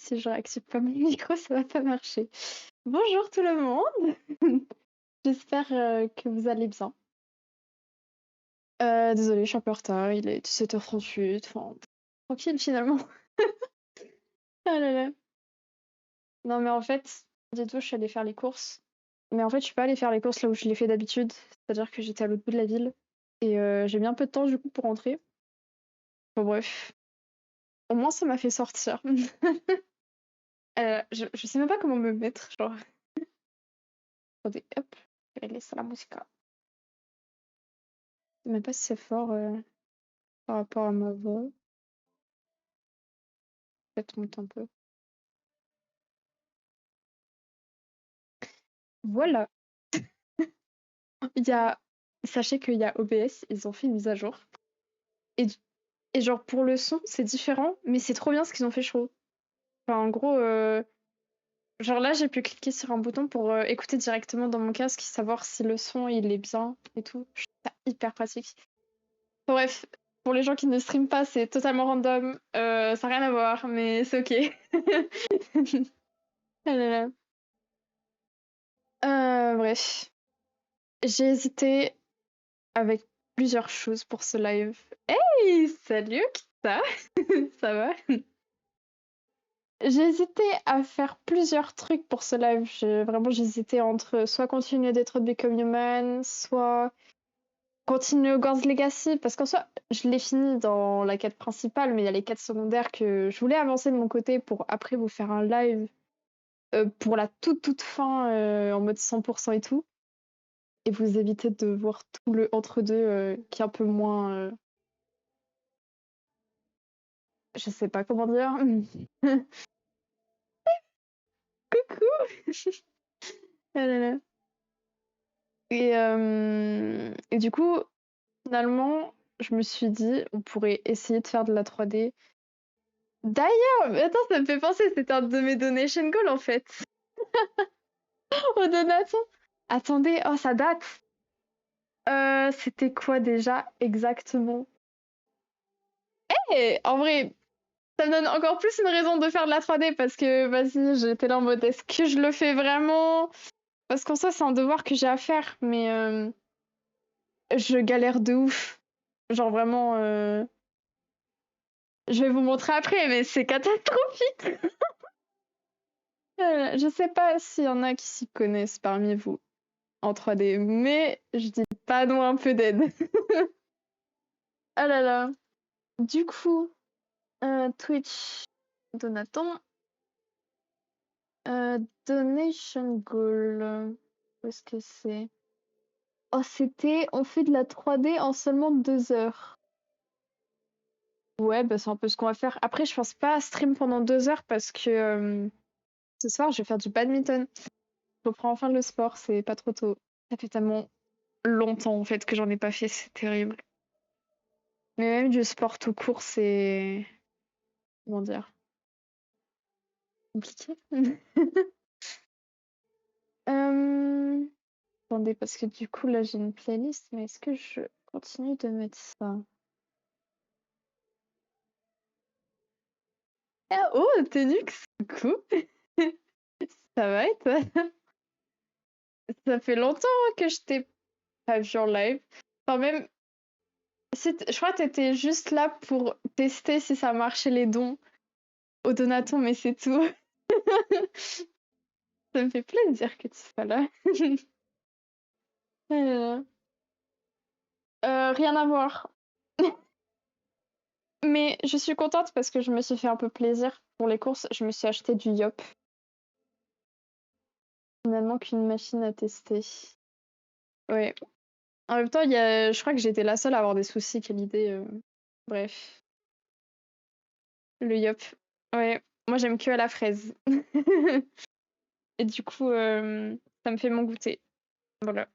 si je réactive pas mon micro, ça va pas marcher. Bonjour tout le monde. J'espère que vous allez bien. Désolée, je suis un peu en retard, il est 17h38, enfin, tranquille finalement. Ah là là. Non mais en fait, dis-toi, je suis allée faire les courses. Mais en fait, je suis pas allée faire les courses là où je les fais d'habitude, c'est-à-dire que j'étais à l'autre bout de la ville. Et j'ai mis un peu de temps du coup pour rentrer. Bon bref, au moins ça m'a fait sortir. Je sais même pas comment me mettre, genre. Attendez, hop, je vais laisser la musique. Je sais même pas si c'est fort par rapport à ma voix. Peut-être monte un peu. Voilà. Il y a... Sachez qu'il y a OBS, ils ont fait une mise à jour. Et, et genre pour le son, c'est différent, mais c'est trop bien ce qu'ils ont fait, je trouve. Enfin, en gros, genre là, j'ai pu cliquer sur un bouton pour écouter directement dans mon casque, savoir si le son il est bien et tout. Je trouve ça hyper pratique. Bon, bref, pour les gens qui ne streament pas, c'est totalement random. Ça n'a rien à voir, mais c'est ok. Ah là là. Bref, j'ai hésité avec plusieurs choses pour ce live. Hey, salut, Kita. Ça va? J'ai hésité à faire plusieurs trucs pour ce live. Vraiment, j'hésitais entre soit continuer Detroit Become Human, soit continuer Hogwarts Legacy, parce qu'en soi, je l'ai fini dans la quête principale, mais il y a les quêtes secondaires que je voulais avancer de mon côté pour après vous faire un live pour la toute fin en mode 100% et tout. Et vous éviter de voir tout le entre-deux qui est un peu moins... je sais pas comment dire. Coucou. Ah là là. Et du coup, finalement, je me suis dit, on pourrait essayer de faire de la 3D. D'ailleurs, mais attends, ça me fait penser, c'était un de mes donation goals en fait. Aux donations. Attendez, oh, ça date. C'était quoi déjà exactement? Eh, en vrai, ça me donne encore plus une raison de faire de la 3D parce que, vas-y, j'étais là en mode, est-ce que je le fais vraiment? Parce qu'en soi, c'est un devoir que j'ai à faire, mais je galère de ouf. Genre vraiment, je vais vous montrer après, mais c'est catastrophique. Je sais pas s'il y en a qui s'y connaissent parmi vous en 3D, mais je dis pas non un peu d'aide. Ah là là. Du coup, Twitch, Donaton, Donation Goal. Où est-ce que c'est? Oh, c'était on fait de la 3D en seulement 2 heures. Ouais, bah c'est un peu ce qu'on va faire. Après, je pense pas à stream pendant 2 heures parce que ce soir, je vais faire du badminton. Je reprends enfin le sport, c'est pas trop tôt. Ça fait tellement longtemps en fait que j'en ai pas fait, c'est terrible. Mais même du sport tout court, c'est... Comment dire? Compliqué. Euh, Attendez, parce que du coup, là, j'ai une playlist, mais est-ce que je continue de mettre ça? Ah, oh, Tenux, coucou! Ça va et toi? Ça fait longtemps que je t'ai pas vu en live. Enfin, même, je crois que t'étais juste là pour tester si ça marchait les dons au Donaton, mais c'est tout. Ça me fait plaisir que tu sois là. Euh, rien à voir. Mais je suis contente parce que je me suis fait un peu plaisir pour les courses. Je me suis acheté du Yop. Finalement qu'une machine à tester. Ouais. En même temps, je crois que j'étais la seule à avoir des soucis. Quelle idée. Bref. Le Yop. Ouais. Moi, j'aime que à la fraise. Et du coup, ça me fait mon goûter. Voilà.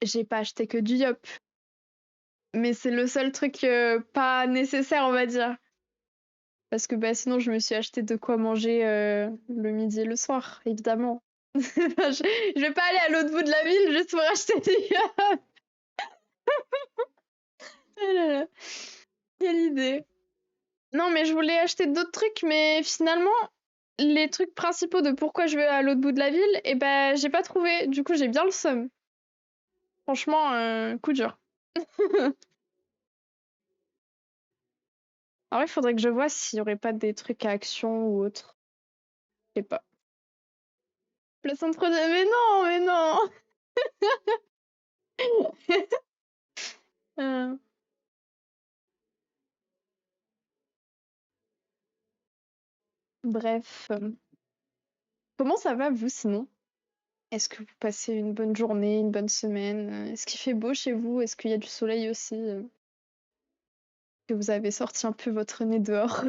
J'ai pas acheté que du Yop. Mais c'est le seul truc pas nécessaire, on va dire. Parce que bah, sinon, je me suis acheté de quoi manger le midi et le soir, évidemment. Je vais pas aller à l'autre bout de la ville juste pour acheter du Yop. Ah là là, quelle idée. Non, mais je voulais acheter d'autres trucs, mais finalement, les trucs principaux de pourquoi je vais à l'autre bout de la ville, et ben, j'ai pas trouvé. Du coup, j'ai bien le seum. Franchement, coup dur. En vrai, il faudrait que je vois s'il y aurait pas des trucs à action ou autre. Je sais pas. Le centre de... Mais non, mais non. Euh, Bref. Comment ça va, vous, sinon? Est-ce que vous passez une bonne journée, une bonne semaine? Est-ce qu'il fait beau chez vous? Est-ce qu'il y a du soleil aussi? Que vous avez sorti un peu votre nez dehors?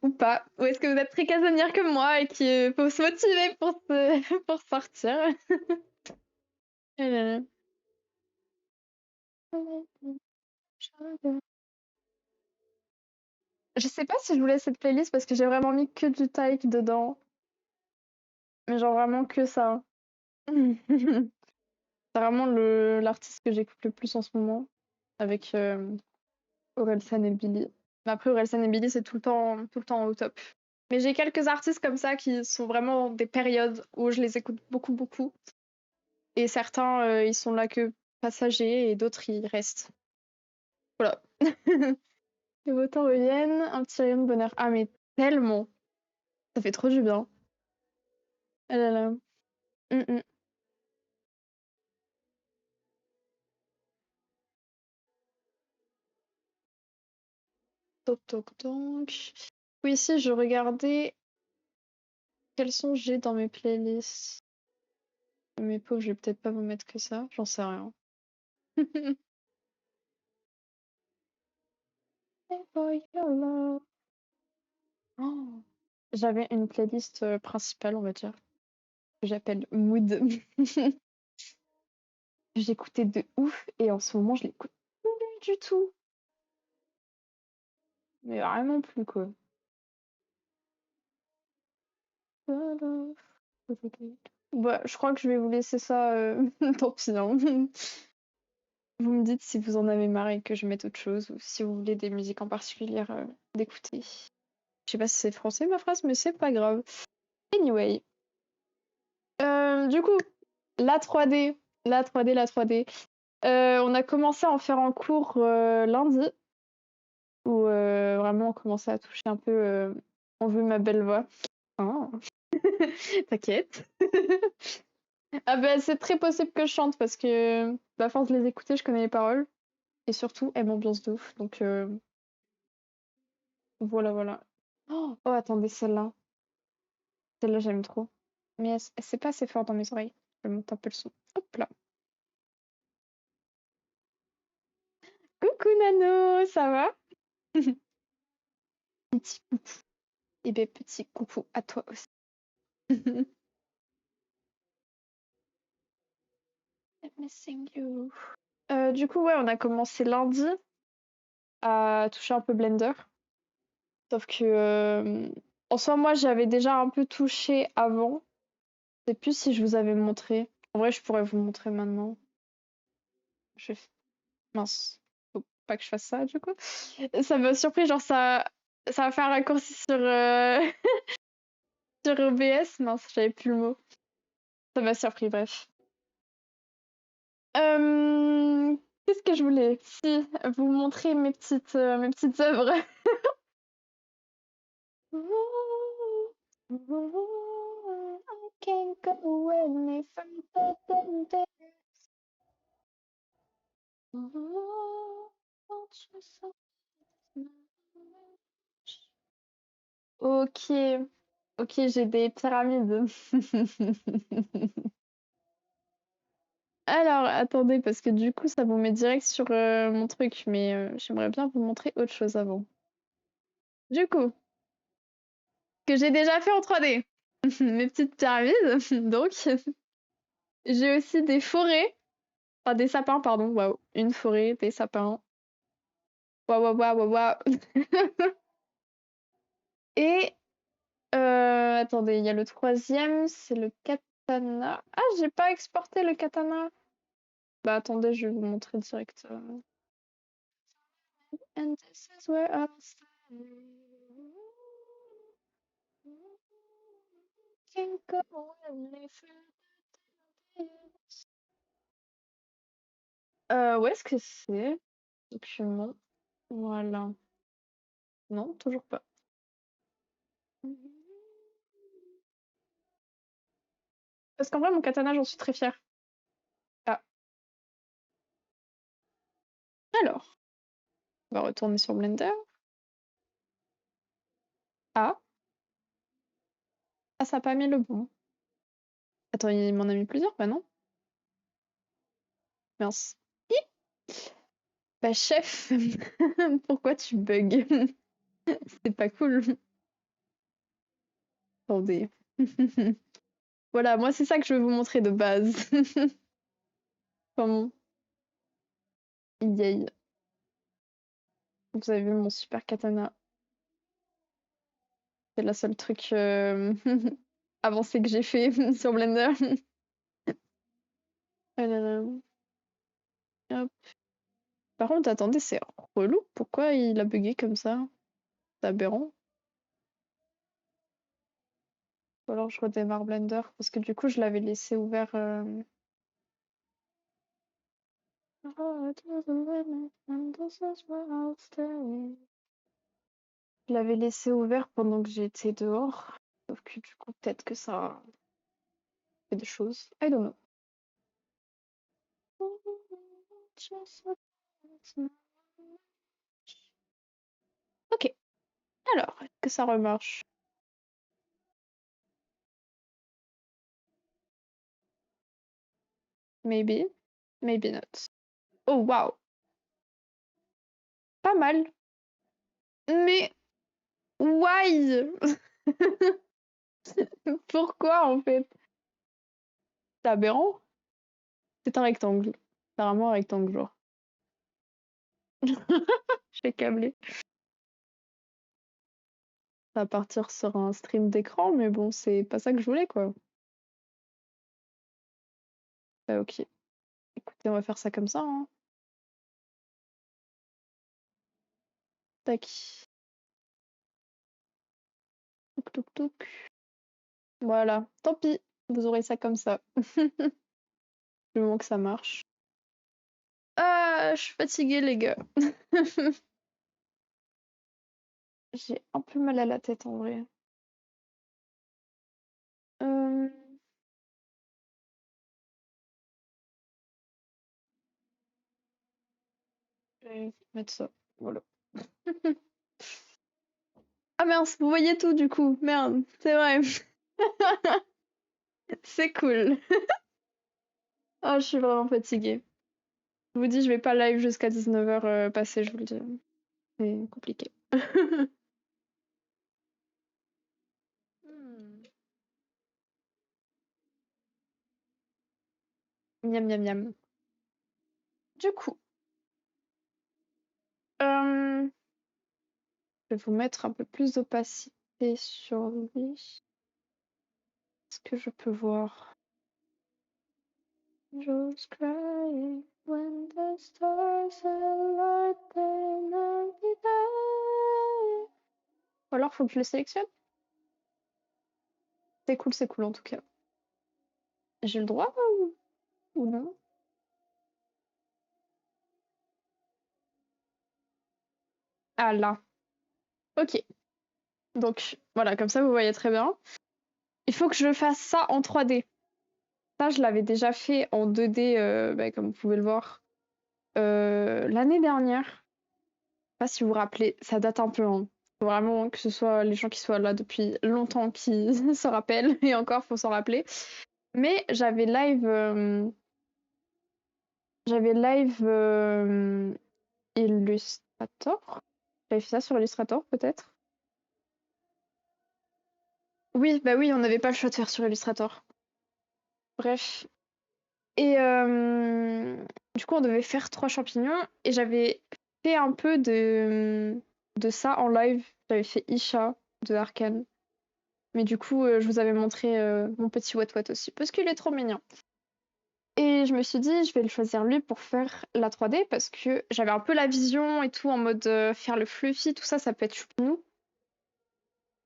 Ou pas? Ou est-ce que vous êtes très casanière comme moi et qu'il faut se motiver pour, pour sortir? Ah là là. Je sais pas si je voulais cette playlist parce que j'ai vraiment mis que du Taïk dedans. Mais genre vraiment que ça. C'est vraiment l'artiste que j'écoute le plus en ce moment. Avec Orelsan et Billy. Mais après, Orelsan et Billy, c'est tout le temps au top. Mais j'ai quelques artistes comme ça qui sont vraiment des périodes où je les écoute beaucoup, beaucoup. Et certains, ils sont là que passagers et d'autres, ils restent. Voilà. Les beaux temps reviennent, un petit rayon de bonheur. Ah, mais tellement. Ça fait trop du bien. Ah là là. Mm, mm. Toc, toc, toc. Oui, ici, je regardais quels sons j'ai dans mes playlists. Mes pauvres, je vais peut-être pas vous mettre que ça. J'en sais rien. Hey boy, hello. Oh. J'avais une playlist principale, on va dire, que j'appelle Mood. J'écoutais de ouf et en ce moment, je l'écoute plus du tout. Mais vraiment plus, quoi. Bah, je crois que je vais vous laisser ça. Tant pis, hein. Vous me dites si vous en avez marre et que je mette autre chose ou si vous voulez des musiques en particulier d'écouter. Je sais pas si c'est français ma phrase, mais c'est pas grave. Anyway. Du coup, la 3D. La 3D, la 3D. On a commencé à en faire en cours lundi, où vraiment on commençait à toucher un peu On veut ma belle voix. Oh. T'inquiète. Ah bah c'est très possible que je chante parce que à force de les écouter, je connais les paroles. Et surtout, elle m'ambiance de ouf. Donc voilà, voilà. Oh, oh, attendez, celle-là. Celle-là, j'aime trop. Mais c'est pas assez fort dans mes oreilles. Je monte un peu le son. Hop là. Coucou Nano, ça va? Petit coucou. Et ben petit coucou à toi aussi. I'm missing you. Du coup, ouais, on a commencé lundi à toucher un peu Blender. Sauf que, en soi, moi, j'avais déjà un peu touché avant. Je sais plus si je vous avais montré. En vrai, je pourrais vous montrer maintenant. Je... Mince. Faut pas que je fasse ça, du coup. Ça m'a surpris, genre, ça va faire un raccourci sur, sur OBS. Mince, j'avais plus le mot. Ça m'a surpris, bref. Qu'est-ce que je voulais? Si, vous montrer mes petites œuvres. I can't go any further than this. Ok, ok, j'ai des pyramides. Alors, attendez, parce que du coup, ça vous met direct sur mon truc, mais j'aimerais bien vous montrer autre chose avant. Du coup, que j'ai déjà fait en 3D. Mes petites pyramides, donc. J'ai aussi des forêts, enfin des sapins, pardon, waouh. Une forêt, des sapins. Waouh, waouh, waouh, waouh, waouh. Et, attendez, il y a le troisième, c'est le katana. Ah, j'ai pas exporté le katana. Bah attendez, je vais vous montrer direct. And this is where I'll stay. Can't go any further. Où est-ce que c'est? Document. Voilà. Non, toujours pas. Parce qu'en vrai, mon katana, j'en suis très fière. Ah. Alors, on va retourner sur Blender. Ah. Ah, ça n'a pas mis le bon. Attends, il m'en a mis plusieurs? Bah non. Mince. Bah chef, pourquoi tu bugs? C'est pas cool. Attendez. Voilà, moi c'est ça que je veux vous montrer de base. Comment? Yay. Vous avez vu mon super katana. C'est la seule truc avancé que j'ai fait sur Blender. Ah là là. Hop. Par contre, attendez, c'est relou. Pourquoi il a bugué comme ça? C'est aberrant. Ou alors je redémarre Blender parce que du coup je l'avais laissé ouvert. Je l'avais laissé ouvert pendant que j'étais dehors. Sauf que du coup, peut-être que ça fait des choses. I don't know. Ok. Alors, est-ce que ça remarche? Maybe. Maybe not. Oh, wow. Pas mal. Mais why? Pourquoi en fait? C'est aberrant. C'est un rectangle. C'est vraiment un rectangle, genre. Je suis câblée. Ça va partir sur un stream d'écran, mais bon, c'est pas ça que je voulais, quoi. Bah, ok. Écoutez, on va faire ça comme ça, hein. Tac. Touk touk touk. Voilà. Tant pis. Vous aurez ça comme ça. Du moment que ça marche. Ah, je suis fatiguée, les gars. J'ai un peu mal à la tête en vrai. Euh, Je vais mettre ça. Voilà. Ah mince, vous voyez tout du coup. Merde, c'est vrai. C'est cool. Ah, je suis vraiment fatiguée. Je vous dis, je vais pas live jusqu'à 19h passé, je vous le dis. C'est compliqué. Hmm. Miam miam miam. Du coup, je vais vous mettre un peu plus d'opacité sur lui. Est-ce que je peux voir? Just crying when the stars align then I'll be there. Ou alors faut que je le sélectionne? C'est cool en tout cas. J'ai le droit ou non? Ah là. Ok. Donc voilà, comme ça vous voyez très bien. Il faut que je fasse ça en 3D. Ça, je l'avais déjà fait en 2D, bah, comme vous pouvez le voir, l'année dernière. Je sais pas si vous vous rappelez, ça date un peu, hein. Faut vraiment que ce soit les gens qui soient là depuis longtemps qui se rappellent, et encore, faut s'en rappeler. Mais j'avais live Illustrator. J'avais fait ça sur Illustrator, peut-être. Oui, bah oui, on n'avait pas le choix de faire sur Illustrator. Bref. Et du coup, on devait faire 3 champignons et j'avais fait un peu de ça en live. J'avais fait Isha de Arcane. Mais du coup, je vous avais montré mon petit Wat Wat aussi parce qu'il est trop mignon. Et je me suis dit, je vais le choisir lui pour faire la 3D parce que j'avais un peu la vision et tout en mode faire le fluffy, tout ça, ça peut être choupinou.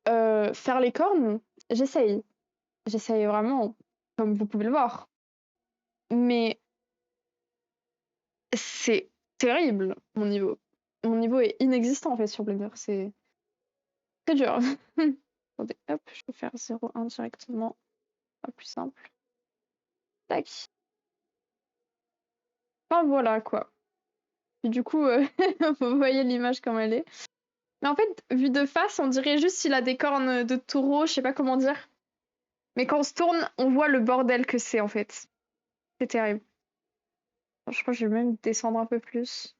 Faire les cornes, j'essaye. J'essaye vraiment, comme vous pouvez le voir. Mais c'est terrible, mon niveau. Mon niveau est inexistant en fait sur Blender, c'est très dur. Attendez, hop, je peux faire 0,1 directement, pas plus simple. Tac. Enfin voilà quoi. Et du coup, vous voyez l'image comme elle est. Mais en fait, vu de face, on dirait juste s'il a des cornes de taureau, je sais pas comment dire. Mais quand on se tourne, on voit le bordel que c'est en fait. C'est terrible. Je crois que je vais même descendre un peu plus.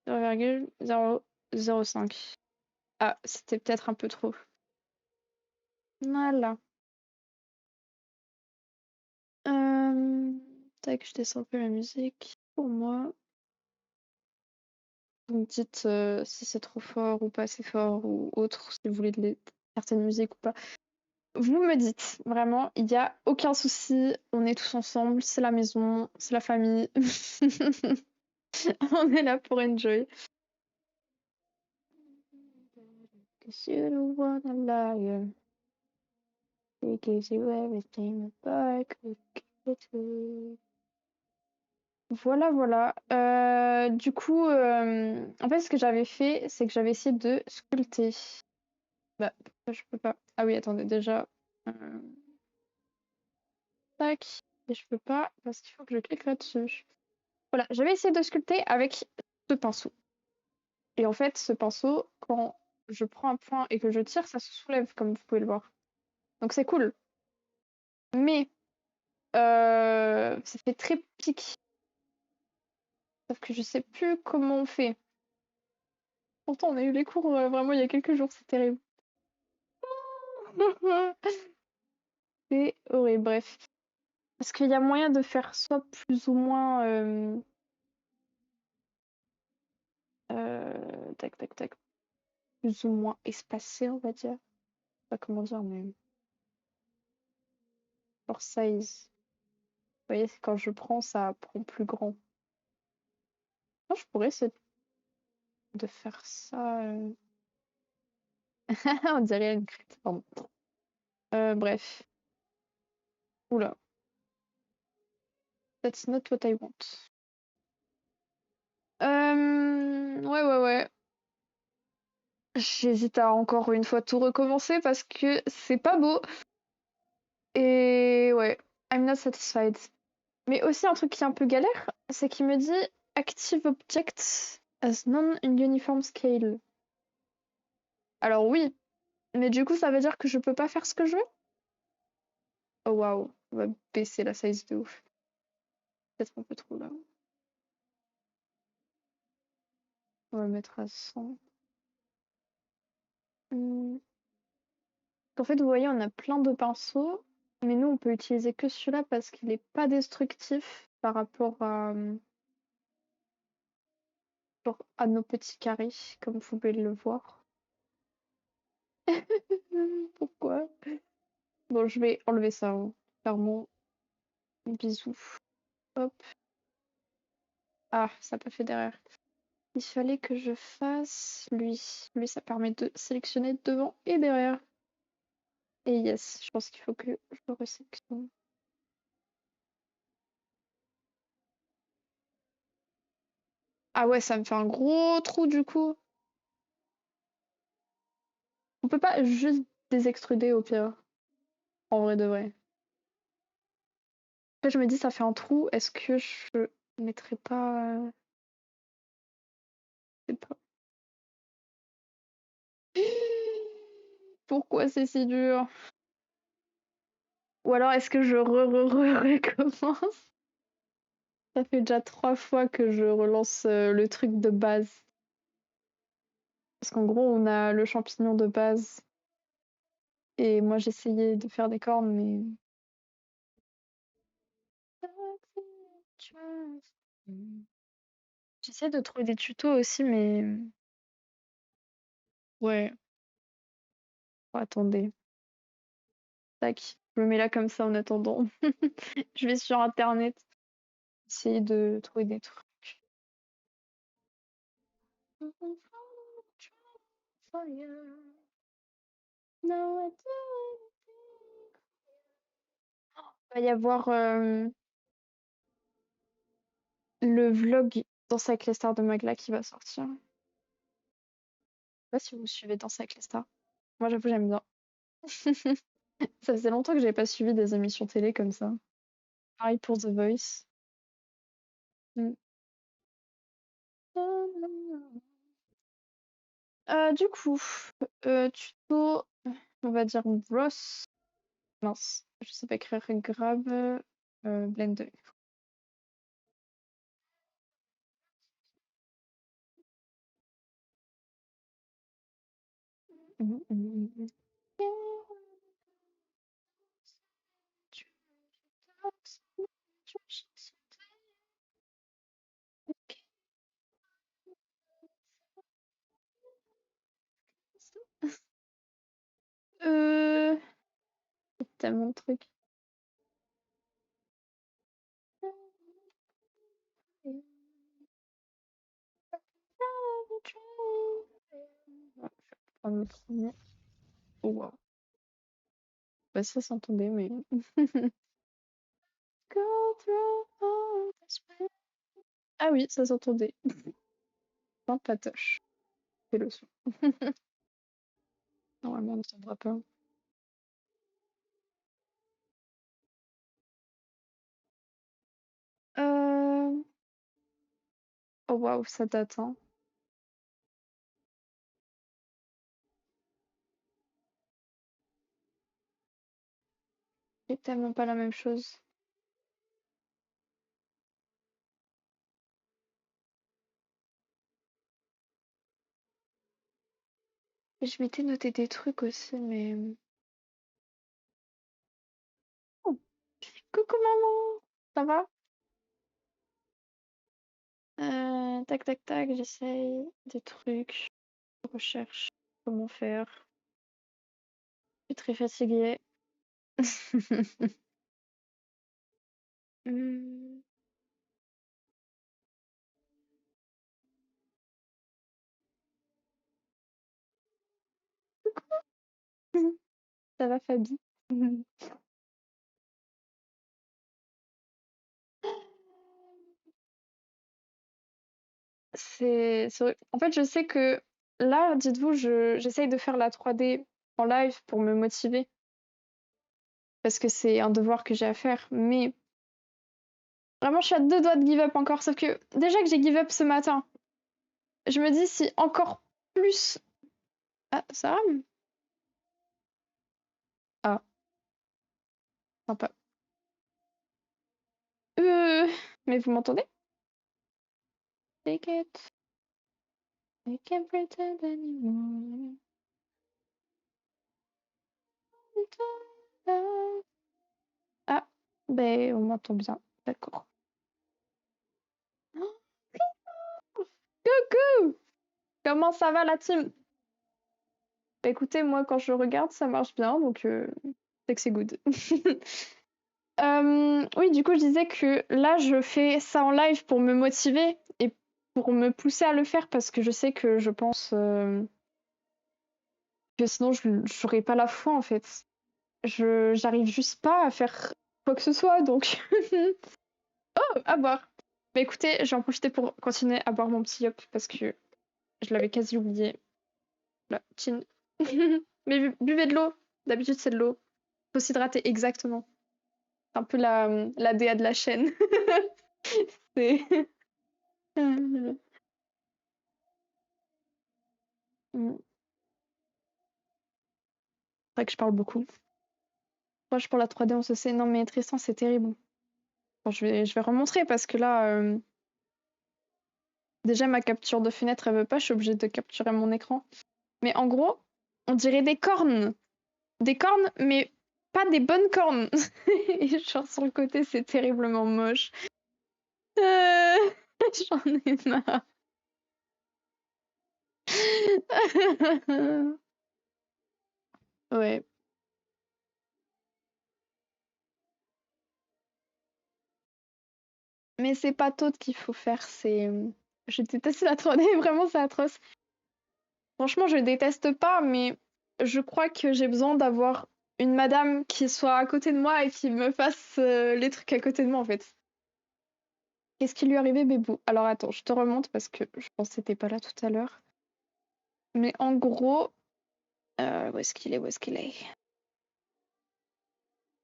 0,005. Ah, c'était peut-être un peu trop. Voilà. Euh, Tac, je descends un peu la musique. Pour moi, vous me dites si c'est trop fort ou pas assez fort ou autre, si vous voulez certaines musiques ou pas. Vous me dites, vraiment, il n'y a aucun souci, on est tous ensemble, c'est la maison, c'est la famille. On est là pour enjoy. 'Cause you don't wanna lie, it gives you everything but I could give it to. Voilà, voilà. Du coup, en fait, ce que j'avais fait, c'est que j'avais essayé de sculpter. Bah, pourquoi je peux pas? Ah oui, attendez, déjà. euh, Tac. Et je peux pas parce qu'il faut que je clique là-dessus. Voilà, j'avais essayé de sculpter avec ce pinceau. Et en fait, ce pinceau, quand je prends un point et que je tire, ça se soulève, comme vous pouvez le voir. Donc c'est cool. Mais ça fait très pique. Sauf que je sais plus comment on fait. Pourtant, on a eu les cours vraiment il y a quelques jours, c'est terrible. C'est horrible, bref. Parce qu'il y a moyen de faire soit plus ou moins... tac, tac, tac. Plus ou moins espacé, on va dire. Je sais pas comment dire, mais... For size. Vous voyez, quand je prends, ça prend plus grand. Moi, je pourrais essayer de faire ça... On dirait une crête, pardon. Bref. Oula. That's not what I want. Ouais, ouais, ouais. J'hésite à encore une fois tout recommencer parce que c'est pas beau. Et ouais, I'm not satisfied. Mais aussi un truc qui est un peu galère, c'est qu'il me dit Active Object as non-uniform scale. Alors oui, mais du coup ça veut dire que je peux pas faire ce que je veux? Oh waouh, on va baisser la size de ouf. Peut-être un peu trop là. On va mettre à 100. En fait, vous voyez, on a plein de pinceaux, mais nous on peut utiliser que celui-là parce qu'il est pas destructif par rapport à nos petits carrés, comme vous pouvez le voir. Pourquoi? Bon, je vais enlever ça, hein. Clairement. Bisous. Hop. Ah, ça n'a pas fait derrière. Il fallait que je fasse lui. Lui, ça permet de sélectionner devant et derrière. Et yes, je pense qu'il faut que je le resélectionne. Ah ouais, ça me fait un gros trou du coup. On peut pas juste désextruder au pire. En vrai de vrai. Après, je me dis, ça fait un trou. Est-ce que je mettrais pas. Je sais pas. Pourquoi c'est si dur? Ou alors est-ce que je recommence? Ça fait déjà 3 fois que je relance le truc de base. Parce qu'en gros, on a le champignon de base. Et moi, j'essayais de faire des cornes, mais... J'essaie de trouver des tutos aussi, mais... Ouais. Oh, attendez. Tac, je me mets là comme ça en attendant. Je vais sur internet essayer de trouver des trucs. Il va y avoir le vlog Danse avec les stars de Magla qui va sortir. Je sais pas si vous suivez Danse avec les stars. Moi, j'avoue, j'aime bien. Ça faisait longtemps que j'avais pas suivi des émissions télé comme ça. Pareil pour The Voice. Mm. Du coup, tuto, on va dire Bros. Mince, je sais pas écrire grave. Blender. Euh, tellement de trucs. Ouais, je vais prendre le premier. Oh, wow. Bah, ça s'entendait, mais. Ah oui, ça s'entendait. Patoche. C'est le son. Normalement, on ne s'entendra pas. Euh... Oh waouh, ça date, hein. C'est tellement pas la même chose. Je m'étais noté des trucs aussi, mais. Oh, coucou maman! Ça va? Tac tac tac, j'essaye des trucs. Je recherche comment faire. Je suis très fatiguée. Hmm. Ça va, Fabi? C'est vrai. En fait, je sais que là, dites-vous, j'essaye de faire la 3D en live pour me motiver parce que c'est un devoir que j'ai à faire. Mais vraiment, je suis à deux doigts de give up encore. Sauf que déjà que j'ai give up ce matin, je me dis si encore plus. Ah, ça rame? Ah, sympa. Euh, mais vous m'entendez? Take it. I can't pretend anymore. Ah, ben on m'entend bien. D'accord. Coucou! Comment ça va la team? Bah, écoutez, moi quand je regarde, ça marche bien, donc c'est que c'est good. Oui, du coup, je disais que là, je fais ça en live pour me motiver et pour me pousser à le faire parce que je sais que je pense que sinon, je j'aurais pas la foi en fait. J'arrive juste pas à faire quoi que ce soit, donc à boire. Bah écoutez, j'en profiter pour continuer à boire mon petit yop parce que je l'avais quasi oublié. Là, chin. Mais buvez de l'eau. D'habitude, c'est de l'eau. Faut s'hydrater exactement. C'est un peu la DA de la chaîne. C'est c'est vrai que je parle beaucoup. Moi, pour la 3D, on se sait. Non, mais Tristan, c'est terrible. Bon, je vais remontrer parce que là, déjà, ma capture de fenêtre, elle veut pas. Je suis obligée de capturer mon écran. Mais en gros, on dirait des cornes. Des cornes, mais pas des bonnes cornes. Et genre, sur le côté, c'est terriblement moche. Euh, J'en ai marre. Ouais. Mais c'est pas Toad qu'il faut faire, c'est... Je déteste la 3D, vraiment c'est atroce. Franchement, je déteste pas, mais je crois que j'ai besoin d'avoir une madame qui soit à côté de moi et qui me fasse les trucs à côté de moi en fait. Qu'est-ce qui lui est arrivé, Bébou? Alors attends, je te remonte parce que je pense que t'étais pas là tout à l'heure. Mais en gros, où est-ce qu'il est? Où est-ce qu'il est?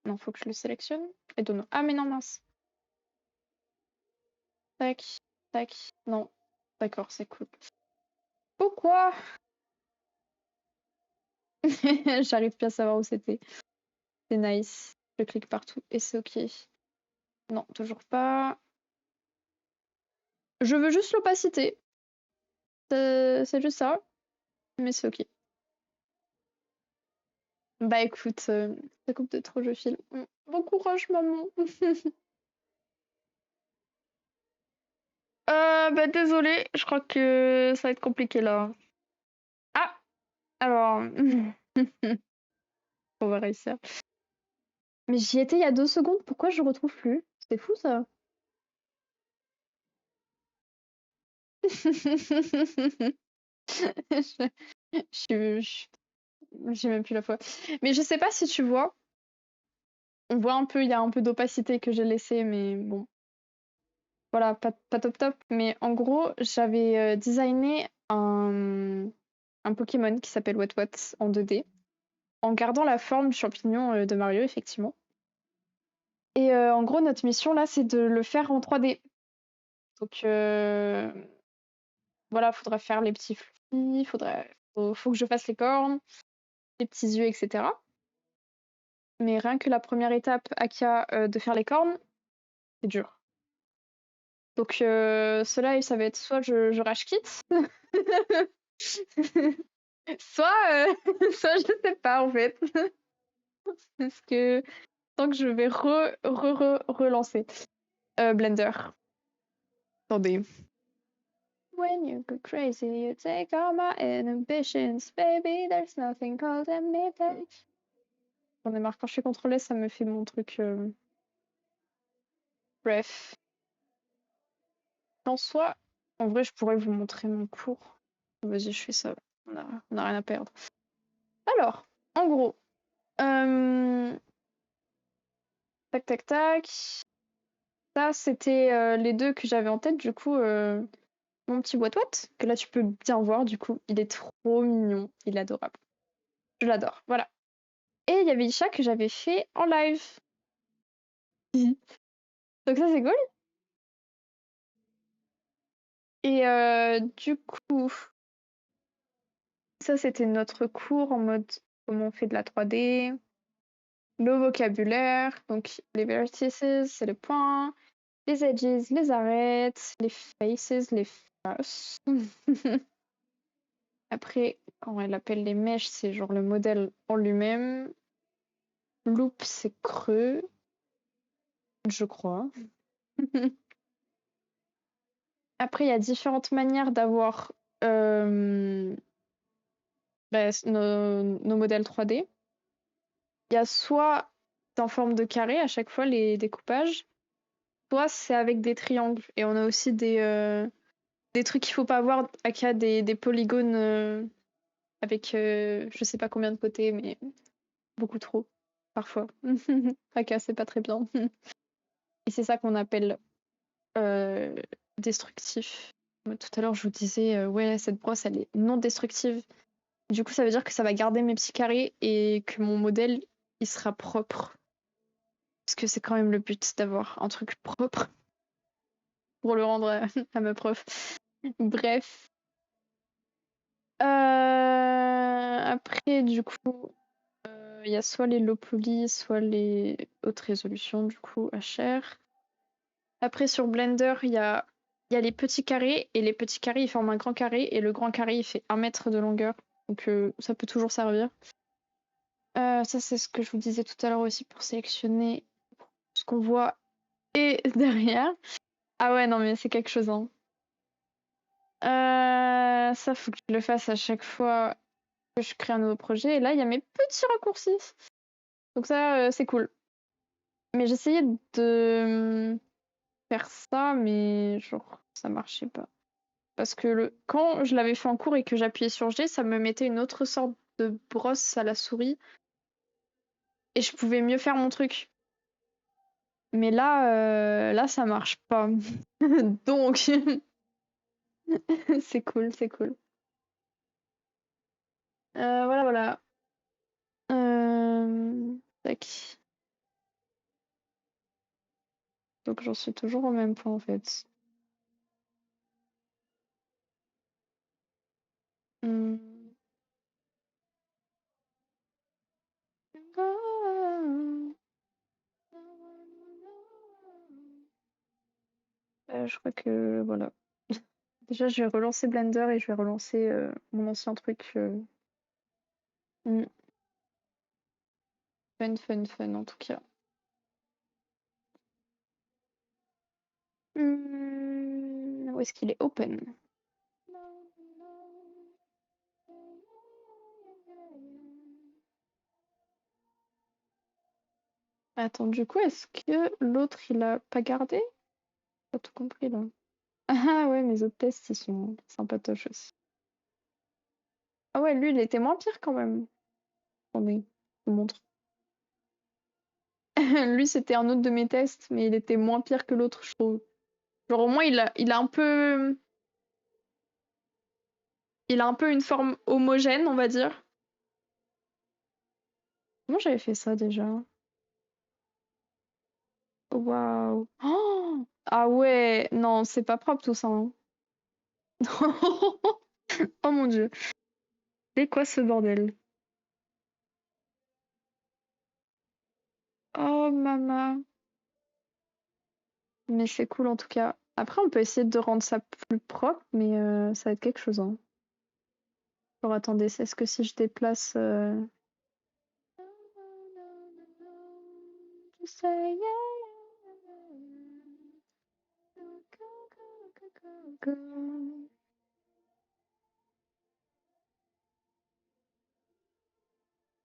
Non, faut que je le sélectionne. Et donne. Ah mais non, mince. Tac, tac. Non. D'accord, c'est cool. Pourquoi? J'arrive plus à savoir où c'était. C'est nice. Je clique partout et c'est ok. Non, toujours pas. Je veux juste l'opacité. C'est juste ça. Mais c'est ok. Bah écoute, ça coupe de trop, je file. Bon courage, maman. Bah désolée, je crois que ça va être compliqué là. Ah! Alors, on va réussir. Mais j'y étais il y a 2 secondes, pourquoi je retrouve plus? C'est fou ça. Je- je- J'ai même plus la foi. Mais je sais pas si tu vois, on voit un peu, il y a un peu d'opacité que j'ai laissé, mais bon, voilà, pas top top. Mais en gros, j'avais designé un Pokémon qui s'appelle What en 2D, en gardant la forme champignon de Mario, effectivement. Et en gros, notre mission là, c'est de le faire en 3D. Donc voilà, faudrait faire les petits fluffy, faut que je fasse les cornes, les petits yeux, etc. Mais rien que la première étape, Akia, de faire les cornes, c'est dur. Donc cela, ça va être soit je rage quitte, soit, soit je sais pas en fait. Parce que tant que je vais relancer. Blender. Attendez. When you go crazy, you take all my inhibitions. Baby, there's nothing called anything. J'en ai marre, quand je suis contrôlée, ça me fait mon truc. Bref. En soi, en vrai, je pourrais vous montrer mon cours. Vas-y, je fais ça. On a rien à perdre. Alors, en gros, tac, tac, tac. Ça, c'était les deux que j'avais en tête. Du coup, mon petit What, que là, tu peux bien voir. Du coup, il est trop mignon. Il est adorable. Je l'adore. Voilà. Et il y avait Isha que j'avais fait en live. Donc ça, c'est cool. Et du coup, ça, c'était notre cours en mode comment on fait de la 3D. Le vocabulaire, donc les vertices, c'est les points, les edges, les arêtes, les faces, les faces. Après, quand elle appelle les mèches, c'est genre le modèle en lui-même. Loop, c'est creux, je crois. Après, il y a différentes manières d'avoir nos modèles 3D. Il y a soit en forme de carré à chaque fois les découpages, soit c'est avec des triangles. Et on a aussi des trucs qu'il faut pas avoir, aka des polygones avec je sais pas combien de côtés, mais beaucoup trop, parfois. Aka, c'est pas très bien. Et c'est ça qu'on appelle euh, destructif. Tout à l'heure, je vous disais, ouais, cette brosse, elle est non destructive. Du coup, ça veut dire que ça va garder mes petits carrés et que mon modèle, il sera propre. Parce que c'est quand même le but d'avoir un truc propre pour le rendre à ma prof. Bref. Après, du coup, il y a soit les low poly, soit les hautes résolutions, du coup, HR. Après, sur Blender, il y a les petits carrés, et les petits carrés, ils forment un grand carré, et le grand carré, il fait 1 mètre de longueur. Donc, ça peut toujours servir. Ça, c'est ce que je vous disais tout à l'heure aussi pour sélectionner ce qu'on voit et derrière. Ah ouais, non, mais c'est quelque chose, hein. Ça, faut que je le fasse à chaque fois que je crée un nouveau projet. Et là, il y a mes petits raccourcis. Donc ça, c'est cool. Mais j'essayais de faire ça, mais genre, ça marchait pas. Parce que quand je l'avais fait en cours et que j'appuyais sur G, ça me mettait une autre sorte de brosse à la souris et je pouvais mieux faire mon truc. Mais là, ça marche pas. Donc, c'est cool, c'est cool. Voilà, voilà. Tac. Donc j'en suis toujours au même point en fait. Hmm. Je crois que voilà. Déjà, je vais relancer Blender et je vais relancer mon ancien truc. Hmm. Fun, fun, fun en tout cas. Où est-ce qu'il est open? Attends, du coup, est-ce que l'autre il a pas gardé? Pas tout compris là. Ah ouais, mes autres tests ils sont sympatoches aussi. Ah ouais, lui il était moins pire quand même. Attendez, je vous montre. Lui c'était un autre de mes tests, mais il était moins pire que l'autre, je trouve. Genre au moins il a un peu une forme homogène, on va dire. Comment j'avais fait ça déjà? Waouh. Oh ah ouais, non, c'est pas propre tout ça, hein. Oh mon Dieu. C'est quoi ce bordel? Oh maman. Mais c'est cool en tout cas. Après, on peut essayer de rendre ça plus propre, mais ça va être quelque chose, hein. Alors attendez, est-ce que si je déplace...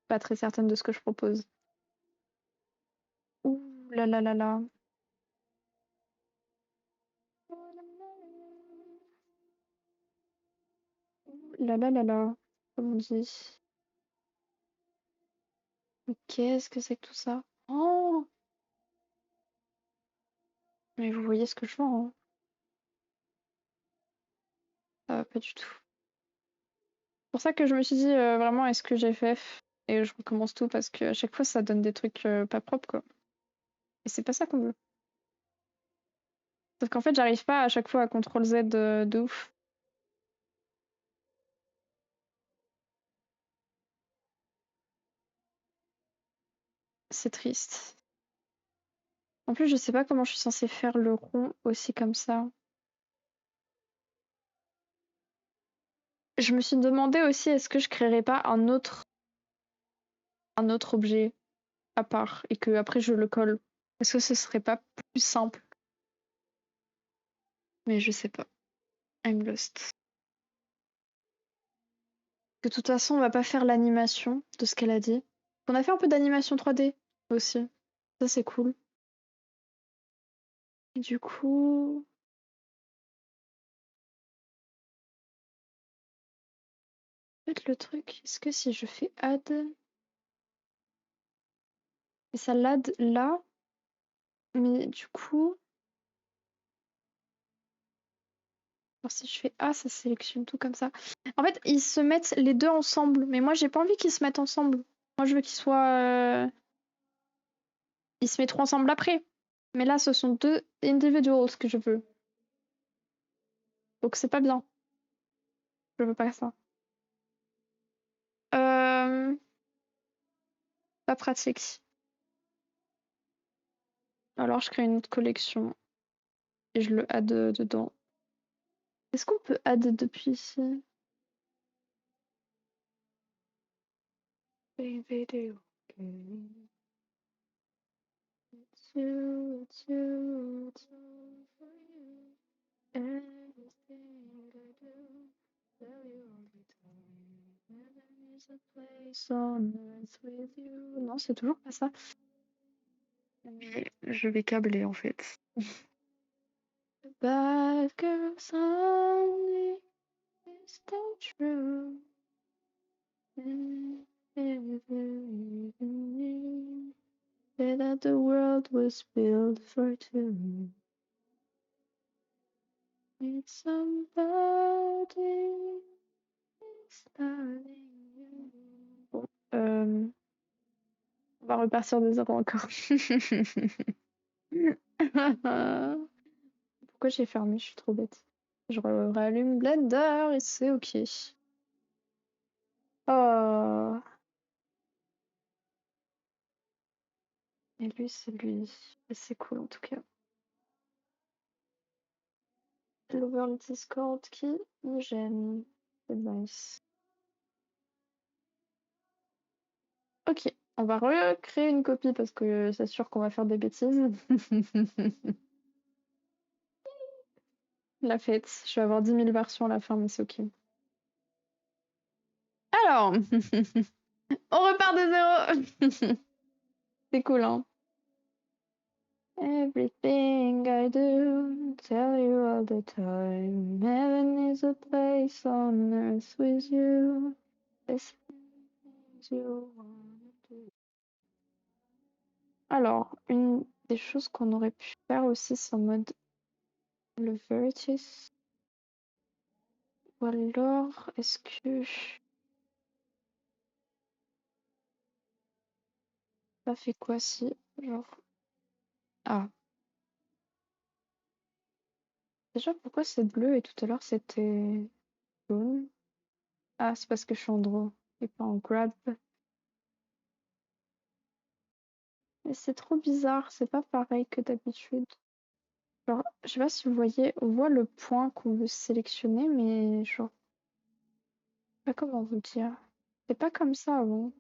Pas très certaine de ce que je propose. Ouh là là là là. Ouh là là là là. Comme on dit. Mais qu'est-ce que c'est que tout ça? Oh! Mais vous voyez ce que je vois, hein. Ça va pas du tout. C'est pour ça que je me suis dit vraiment est-ce que j'ai fait et je recommence tout parce qu'à chaque fois ça donne des trucs pas propres quoi. Et c'est pas ça qu'on veut. Sauf qu'en fait j'arrive pas à chaque fois à CTRL Z de ouf. C'est triste. En plus je sais pas comment je suis censée faire le rond aussi comme ça. Je me suis demandé aussi est-ce que je créerais pas un autre objet à part et que après je le colle. Est-ce que ce serait pas plus simple? Mais je sais pas. I'm lost. De toute façon, on va pas faire l'animation de ce qu'elle a dit. On a fait un peu d'animation 3D aussi. Ça, c'est cool. Et du coup, en fait, le truc, est-ce que si je fais add et ça l'add là, mais du coup, alors si je fais A, ça sélectionne tout comme ça. En fait, ils se mettent les deux ensemble, mais moi, j'ai pas envie qu'ils se mettent ensemble. Moi, je veux qu'ils soient. Ils se mettront ensemble après. Mais là, ce sont deux individuals que je veux. Donc, c'est pas bien. Je veux pas ça. Euh... Pas pratique. Alors, je crée une autre collection et je le add dedans. Est-ce qu'on peut add depuis ici? Baby, do. It's you, it's you, it's all for you. Everything I do, tell you all the time. Heaven is a place on earth with you. Non, c'est toujours pas ça. Mais je vais câbler en fait. bad girls only. Is that true? Say that the world was built for two. Need somebody starting you. Bon, on va repartir de zéro encore. Pourquoi j'ai fermé? Je suis trop bête. Je rallume Blender et c'est ok. Oh. Et lui, c'est lui. Et c'est cool en tout cas. L'over Discord qui me gêne. C'est nice. Ok, on va recréer une copie parce que c'est sûr qu'on va faire des bêtises. La fête, je vais avoir 10 000 versions à la fin, mais c'est ok. Alors, on repart de zéro. C'est cool, hein. Everything I do, tell you all the time. Heaven is a place on earth with you. There's things you wanna do. Alors, une des choses qu'on aurait pu faire aussi, c'est en mode le vertice. Ou alors, est-ce que ça fait quoi si, genre... Ah, déjà, pourquoi c'est bleu et tout à l'heure c'était jaune? Ah, c'est parce que je suis en draw et pas en grab. Et c'est trop bizarre, c'est pas pareil que d'habitude. Genre, je sais pas si vous voyez, on voit le point qu'on veut sélectionner, mais genre, je sais pas comment vous dire. C'est pas comme ça avant.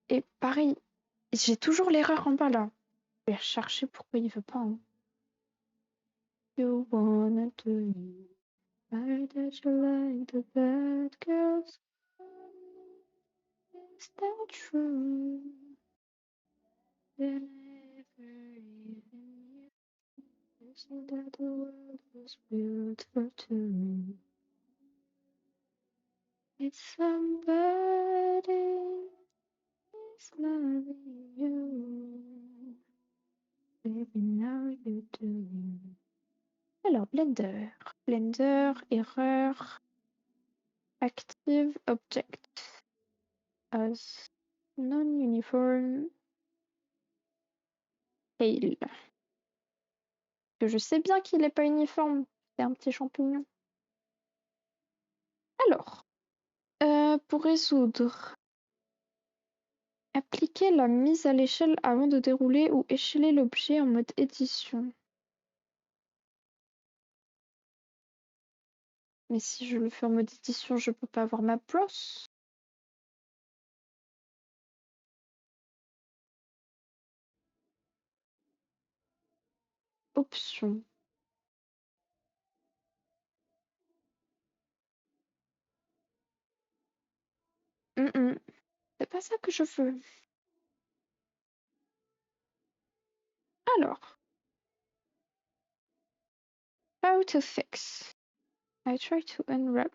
Et pareil, j'ai toujours l'erreur en bas là. Je vais chercher pourquoi il veut pas. Hein. You wanna do I that you like the bad girls? Is that true? Did I ever even you? Isn't that the world was built for two? It's somebody is loving you. Baby, now you do. Alors, Blender. Blender, erreur, active object as non-uniform tail. Que je sais bien qu'il n'est pas uniforme. C'est un petit champignon. Alors, pour résoudre, appliquer la mise à l'échelle avant de dérouler ou écheler l'objet en mode édition. Mais si je le fais en mode édition, je peux pas avoir ma brosse. Option. C'est pas ça que je veux. Alors, how to fix. I try to unwrap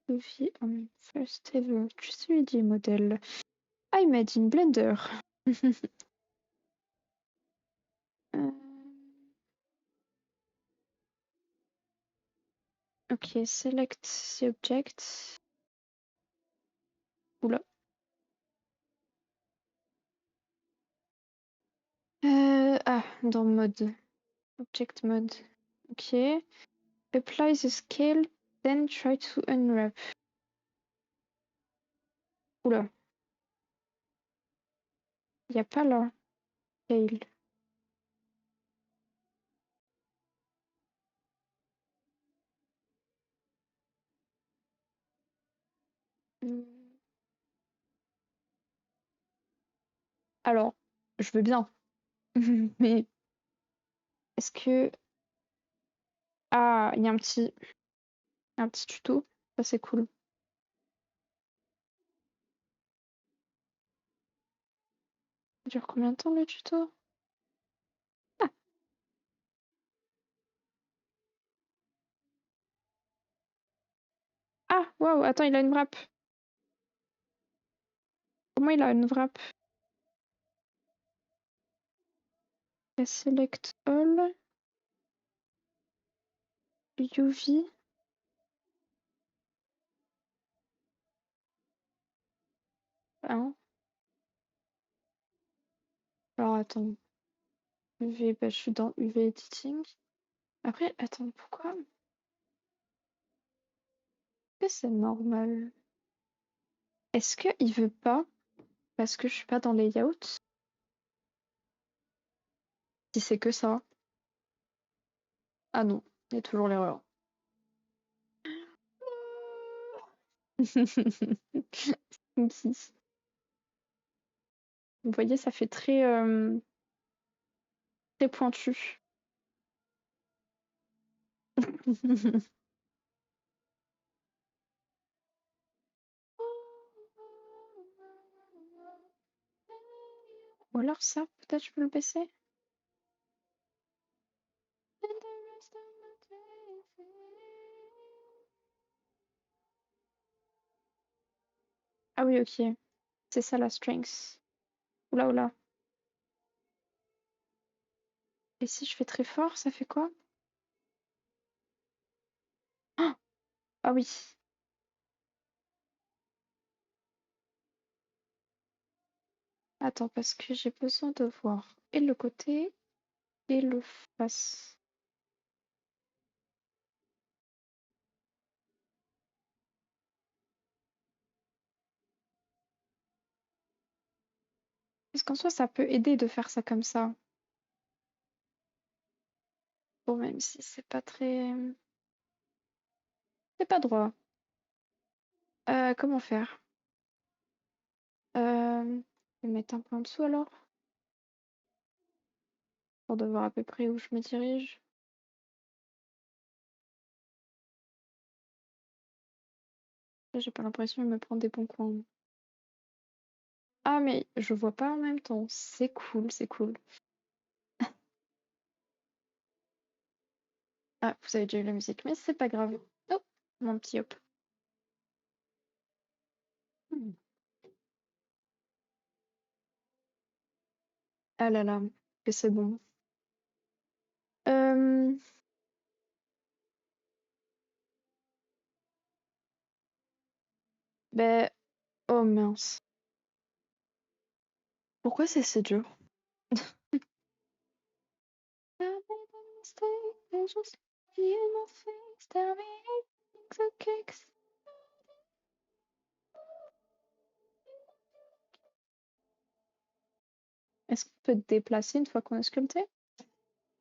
UV on first ever 3D model. I made in Blender. Ok, select the object. Oula. Dans mode. Object mode. Ok. Apply the scale, then try to unwrap. Oula. Y a pas là. Scale. Alors, je veux bien. Mais est-ce que... Ah, il y a un petit tuto. Ça, c'est cool. dure combien de temps le tuto? Ah, ah, waouh, attends, il a une wrap. Comment il a une wrap? Select all, UV. Hein? Alors attends, UV, bah, je suis dans UV editing. Après, attends, pourquoi? Est-ce que c'est normal? Est-ce qu'il veut pas parce que je suis pas dans layout? Si c'est que ça. Ah non, il y a toujours l'erreur. Sneaky. Vous voyez, ça fait très pointu. Ou alors ça, peut-être je peux le baisser. Ah oui, ok. C'est ça la strength. Oula, oula. Et si je fais très fort, ça fait quoi? Ah ah oui. Attends, parce que j'ai besoin de voir et le côté et le face. Parce qu'en soi, ça peut aider de faire ça comme ça. Bon, même si c'est pas très... C'est pas droit. Comment faire? Je vais mettre un peu en dessous alors, pour de voir à peu près où je me dirige. Là, j'ai pas l'impression de me prendre des bons coins. Ah, mais je vois pas en même temps. C'est cool, c'est cool. Ah, vous avez déjà eu la musique, mais c'est pas grave. Oh, mon petit hop. Hmm. Ah là là, que c'est bon. Euh... Ben, oh mince. Pourquoi c'est si dur? Est-ce qu'on peut te déplacer une fois qu'on est sculpté?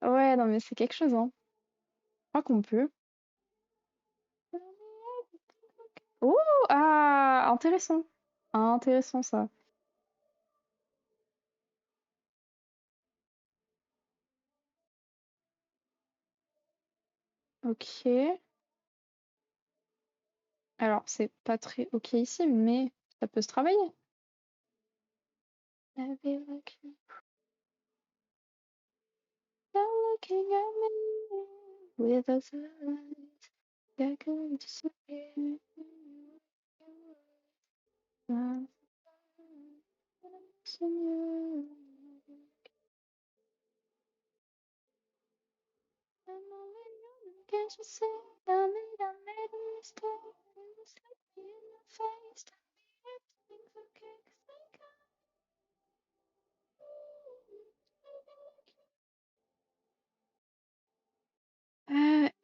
Ouais, non, mais c'est quelque chose, hein. Je crois qu'on peut. Oh, ah, intéressant. Intéressant ça. Ok. Alors, c'est pas très ok ici, mais ça peut se travailler. I'll be looking, looking at me with those eyes that could disappear. I'm missing you. I'm only human, can't you see? I made a mistake. You slap me in the face. Tell me everything's okay, 'cause I can't.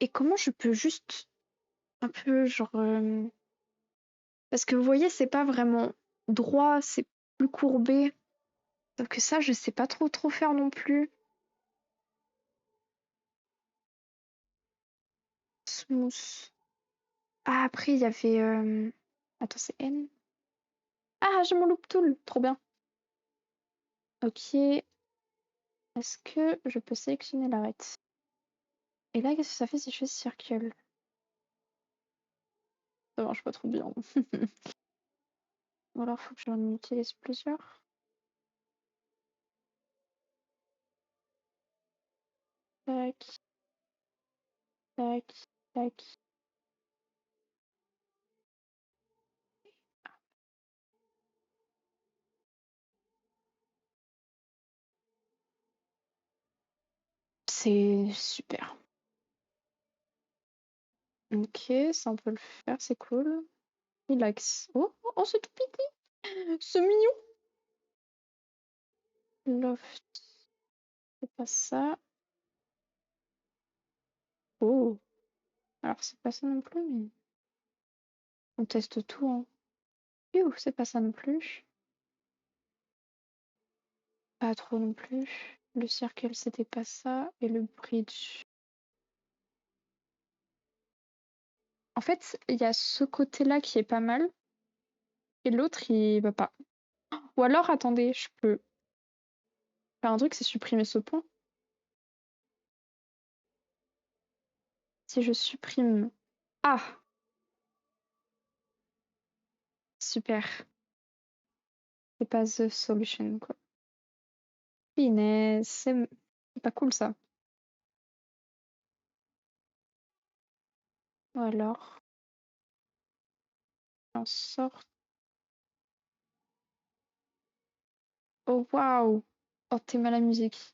Et comment je peux juste un peu genre parce que vous voyez c'est pas vraiment droit, c'est plus courbé. Sauf que ça je sais pas trop faire non plus. Smooth. Ah après il y avait attends c'est N. Ah j'ai mon loop tool, trop bien. Ok. Est-ce que je peux sélectionner l'arête? Et là qu'est-ce que ça fait si je fais circle? Ça marche pas trop bien. Ou alors faut que j'en utilise plusieurs. Tac, tac, tac. C'est super. Ok, ça on peut le faire, c'est cool. Relax. Oh, oh, c'est tout petit. C'est mignon. Loft, c'est pas ça. Oh, alors c'est pas ça non plus, mais on teste tout, hein. Ouh, c'est pas ça non plus. Pas trop non plus. Le circle, c'était pas ça. Et le bridge. En fait, il y a ce côté-là qui est pas mal. Et l'autre, il va pas. Ou alors, attendez, je peux faire un truc, c'est supprimer ce point. Si je supprime... Ah, super. C'est pas the solution, quoi. Finesse, c'est pas cool, ça. Ou alors, en sorte... Oh, waouh! Oh, t'es mal à la musique.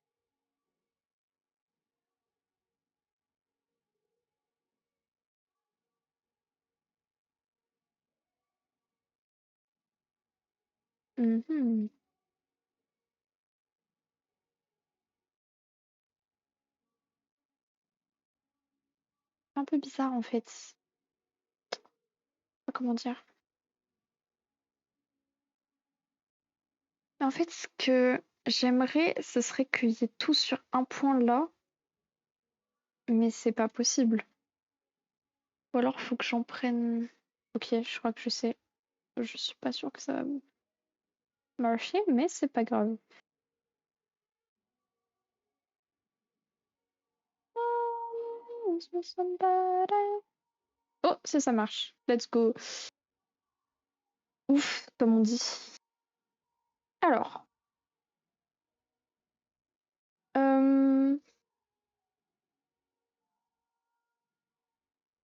Mhm. Un peu bizarre, en fait. Je sais pas comment dire. En fait, ce que j'aimerais, ce serait qu'il y ait tout sur un point là, mais c'est pas possible. Ou alors, faut que j'en prenne. Ok, je crois que je sais. Je suis pas sûre que ça va marcher, mais c'est pas grave. Oh, ça marche. Let's go. Ouf, comme on dit. Alors, euh...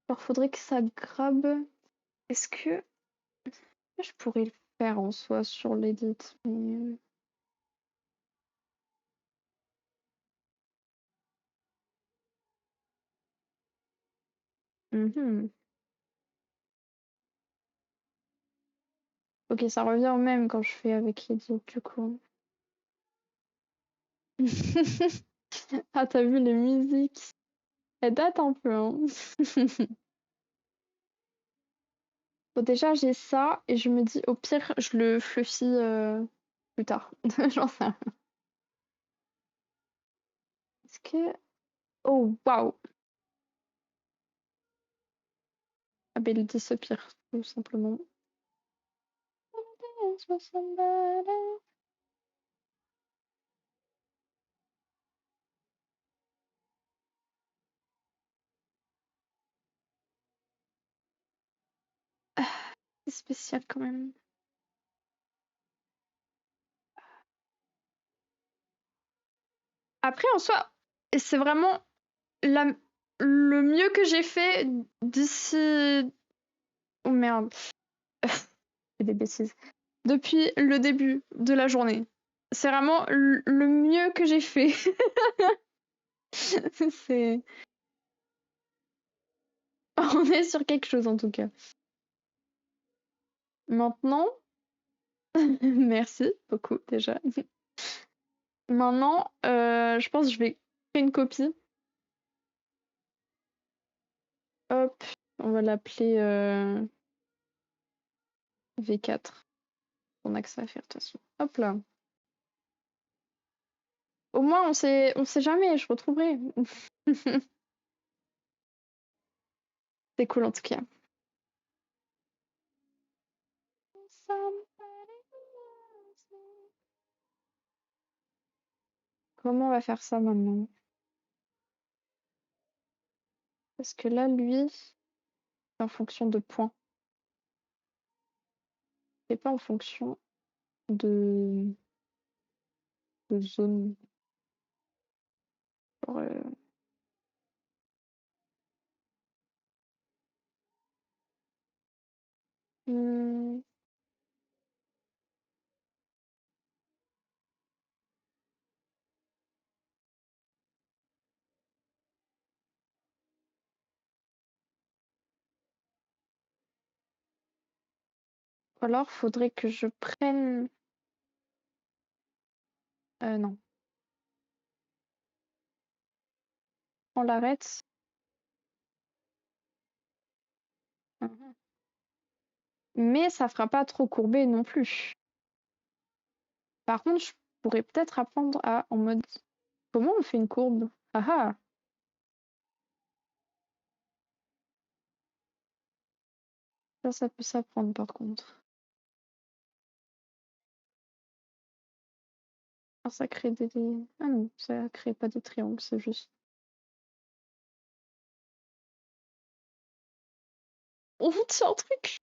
alors faudrait que ça grabe. Est-ce que je pourrais le faire en soi sur l'edit, mais... Mhm. Ok, ça revient au même quand je fais avec l'edit, du coup. Ah, t'as vu les musiques? Elles datent un peu, hein. Bon, déjà, j'ai ça et je me dis, au pire, je le fluffy plus tard. J'en sais rien. Est-ce que... Oh, waouh! Ah, ben, il dit ce pire, tout simplement. Ah, c'est spécial quand même. Après, en soi, c'est vraiment la... le mieux que j'ai fait d'ici... Oh merde. C'est des bêtises. Depuis le début de la journée. C'est vraiment le mieux que j'ai fait. C'est... On est sur quelque chose en tout cas. Maintenant, merci beaucoup déjà. Maintenant, je pense que je vais créer une copie. Hop, on va l'appeler V4. On a que ça à faire de toute façon. Hop là. Au moins, on sait jamais, je retrouverai. C'est cool en tout cas. Comment on va faire ça maintenant? Parce que là, lui, c'est en fonction de points. C'est pas en fonction de zone. Genre, Hmm, ou alors, faudrait que je prenne. Non, on l'arrête. Mhm. Mais ça fera pas trop courbé non plus. Par contre, je pourrais peut-être apprendre à en mode comment on fait une courbe? Ah ah, ça peut s'apprendre par contre. Ah, ça crée Ah non, ça crée pas des triangles, c'est juste. On tient un truc!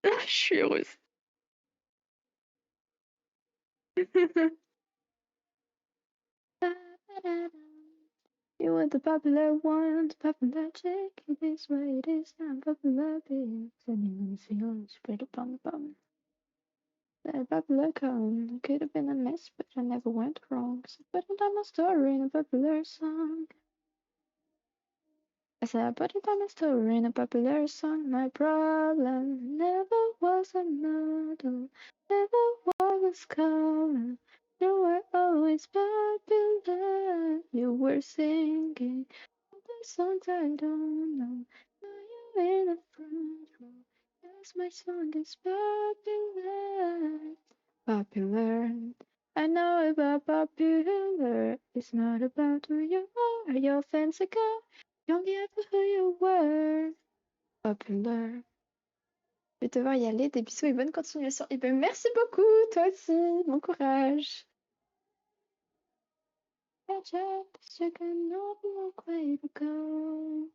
Ah, je suis heureuse. You were the popular one, the popular chick. It is what it is now, popular bitch. Anyone feels pretty bum bum. The popular con could have been a mess, but I never went wrong. So put it on my story in a popular song. I said, put it on my story in a popular song. My problem never was a model, never was common. You were always popular. You were singing all the songs I don't know. Now you're in the front row. Yes, my song is popular. Popular. I know about popular. It's not about who you are. Your fancy girl. You only ever who you were. Popular. Je vais devoir y aller. Des bisous et bonne continuation. Et ben merci beaucoup, toi aussi. Bon courage. Catch up, you can know the long way to go.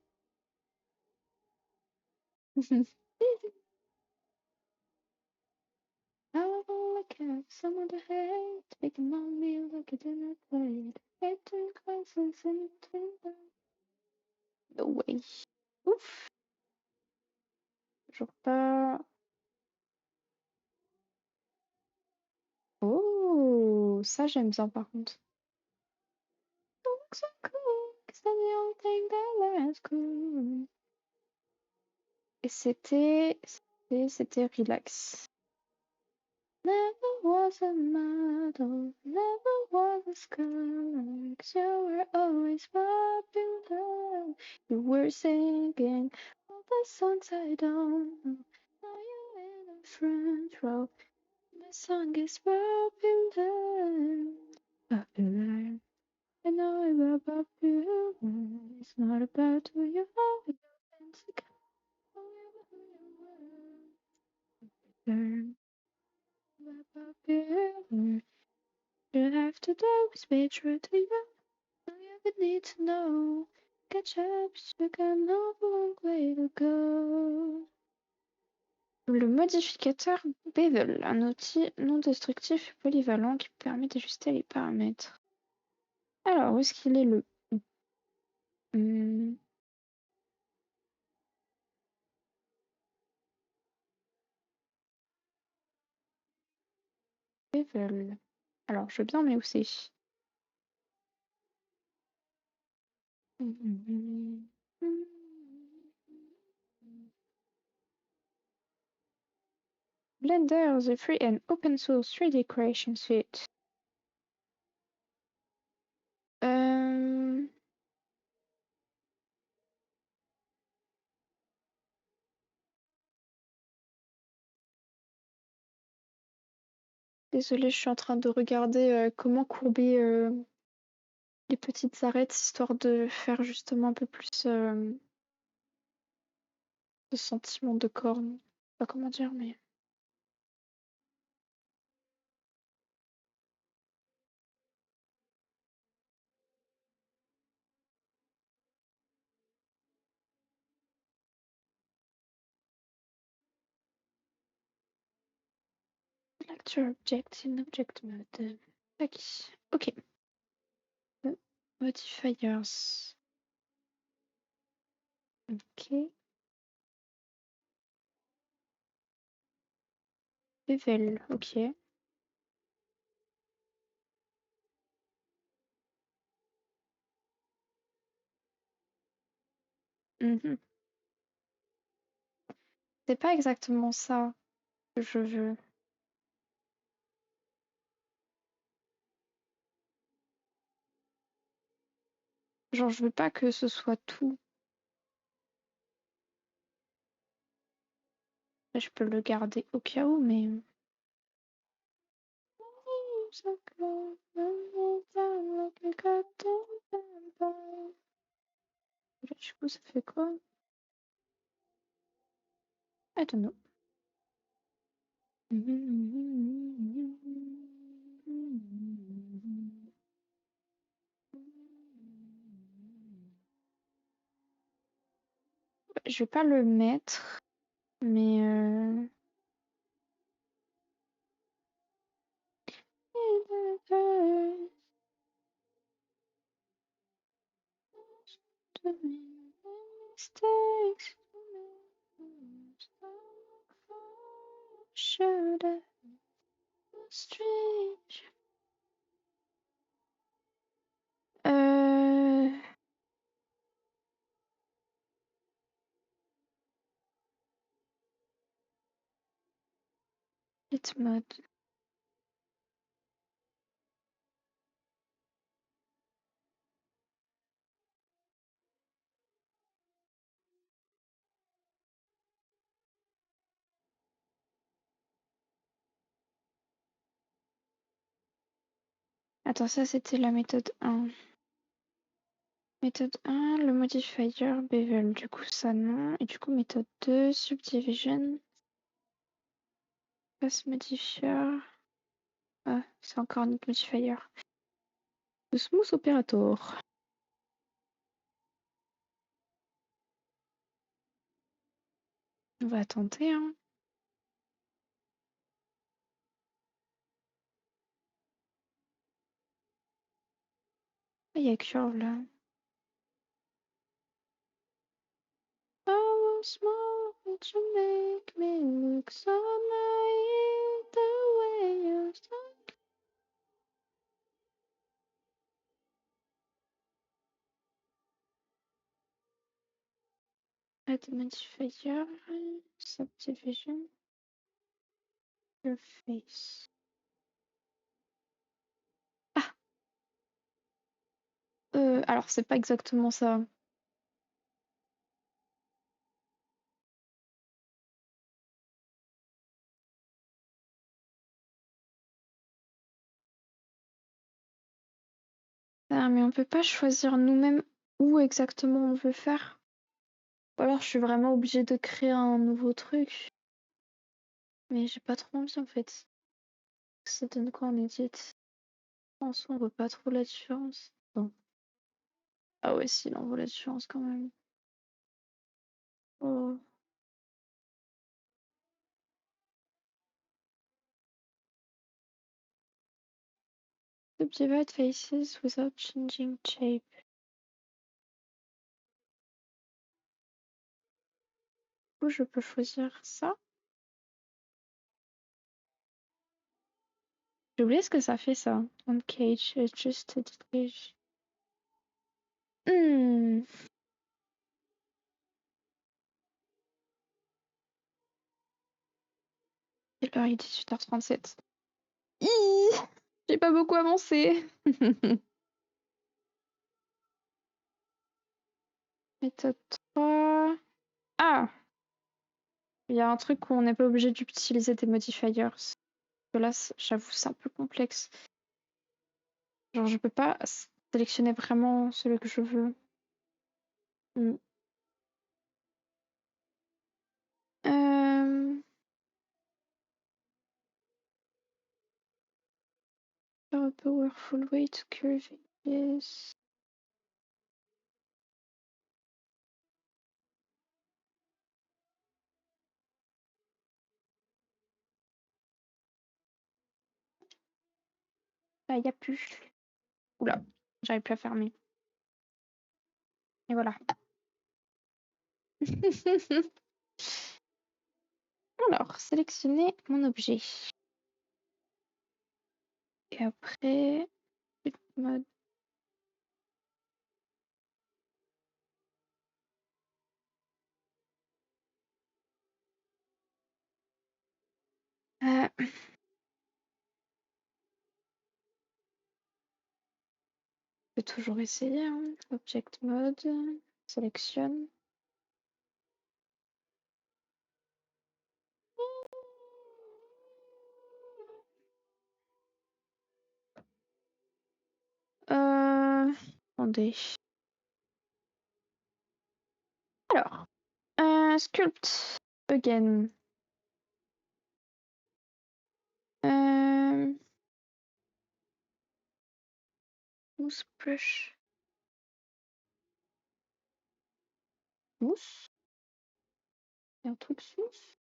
Now I look at someone to hate, speaking on me like it didn't play. Hating classes in between them. No way. Ouf. Toujours pas. Oh, ça j'aime bien par contre. Looks so cool, 'cause that's the only thing that lasts cool. Et c'était relax. Never was a model, never was a scholar, 'cause you were always popular. You were singing all the songs I don't know. Now you're in the front row. My song is popular. Popular. I know you're popular. It's not about who you are. It's about who you were. Popular. You have to do is be true to you. All you ever need to know. Catch up, you got no long way to go. Le modificateur Bevel, un outil non destructif et polyvalent qui permet d'ajuster les paramètres. Alors, où est-ce qu'il est le Bevel? Alors, je veux bien, mais où c'est? Blender, the free and open source 3D creation suite. Désolée, je suis en train de regarder comment courber les petites arêtes, histoire de faire justement un peu plus de sentiment de corne. Je sais pas comment dire, mais. Select your object in object mode. Tac. Ok. Modifiers. Ok. Bevel, ok. Mhm. C'est pas exactement ça que je veux. Genre, je veux pas que ce soit tout. Je peux le garder au cas où, mais. Du coup, ça fait quoi? I don't know. Je vais pas le mettre, mais Euh... Lit mode. Attends, ça c'était la méthode 1. Méthode 1, le modifier bevel. Du coup, ça non. Et du coup, méthode 2, subdivision. Pass modifier. Ah, c'est encore un autre modifier. Le smooth operator. On va tenter, hein. Ah, il y a curve là. How small would you make me look so naive the way you talk? Add modifier, subdivision, your face. Ah, alors c'est pas exactement ça. Ah, mais on peut pas choisir nous-mêmes où exactement on veut faire. Ou alors je suis vraiment obligée de créer un nouveau truc. Mais j'ai pas trop envie en fait. Ça donne quoi en edit? En soi, on voit pas trop la différence. Bon. Ah ouais, si, là, on voit la différence quand même. Oh. Subdivide faces without changing shape. Du coup, je peux choisir ça. J'ai oublié ce que ça fait ça. On cage, just edit cage. Hmm. Et l'heure il est 18h37. J'ai pas beaucoup avancé. Méthode 3. Ah! Il y a un truc où on n'est pas obligé d'utiliser des modifiers. Parce que là, j'avoue, c'est un peu complexe. Genre, je peux pas sélectionner vraiment celui que je veux. Hmm. Euh... A powerful way to curve it. Yes. Là, il n'y a plus. Oula, j'arrive plus à fermer. Et voilà. Alors, sélectionner mon objet. Et après, mode. Je peux toujours essayer. Hein. Object mode, sélectionne. Attendez. Alors, sculpt again. Mousse brush. Mousse. Il y a un truc mousse.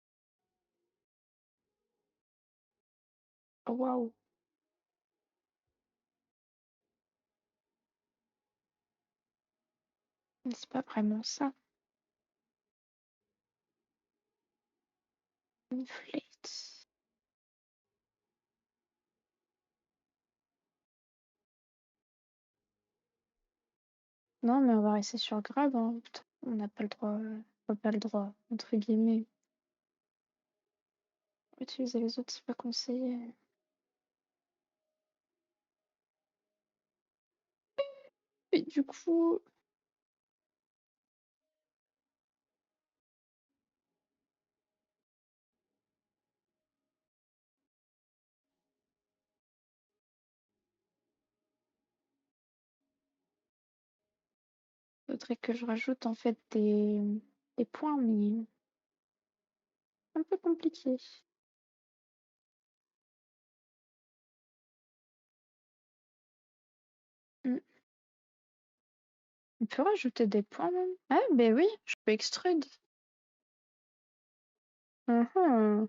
Oh, waouh. Mais c'est pas vraiment ça. Inflate. Non, mais on va rester sur Grab. Hein. Putain, on n'a pas le droit. Pas le droit, entre guillemets. Utiliser les autres, c'est pas conseillé. Et du coup, faudrait que je rajoute en fait des points, mais un peu compliqué. Hmm. On peut rajouter des points même. Ah, ben oui, je peux extrude. Mhm.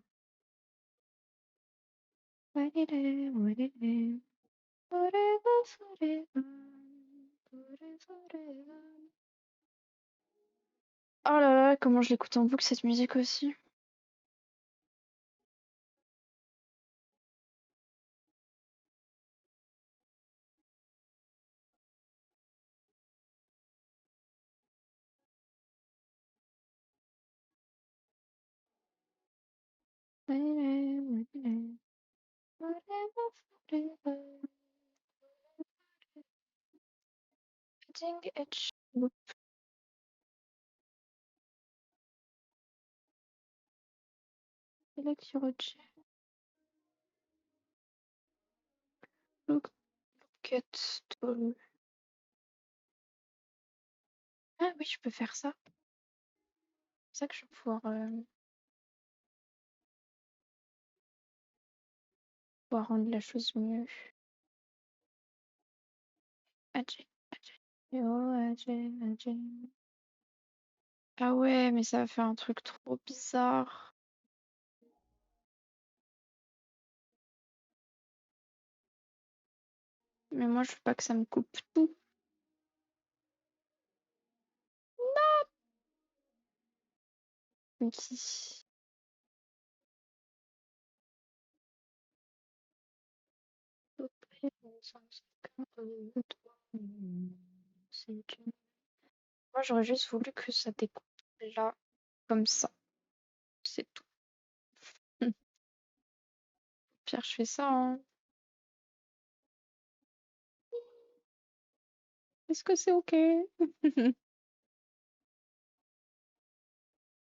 Oh là là, comment je l'écoute en boucle cette musique aussi. Cutting edge. Look, select your object. Look, cut tool. Ah oui, je peux faire ça. C'est ça que je vais pouvoir rendre la chose mieux. Adject, adject. Yo, adject, adject. Ah ouais, mais ça va faire un truc trop bizarre. Mais moi, je veux pas que ça me coupe tout. Ok. Moi, j'aurais juste voulu que ça découpe là, comme ça. C'est tout. Pire, je fais ça, hein. Est-ce que c'est ok?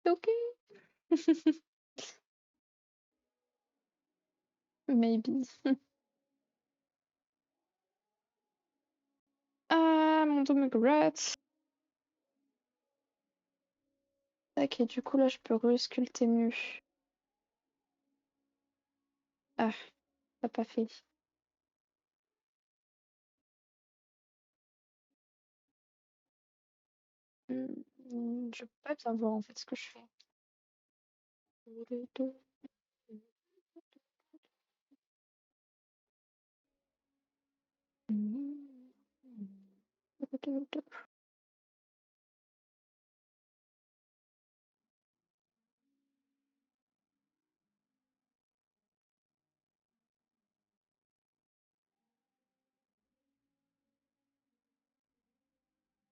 C'est ok? Maybe. Ah, mon dos me gratte. Ok, du coup, là, je peux resculpter mieux. Ah, t'as pas fait. Je peux pas bien voir, en fait, ce que je fais.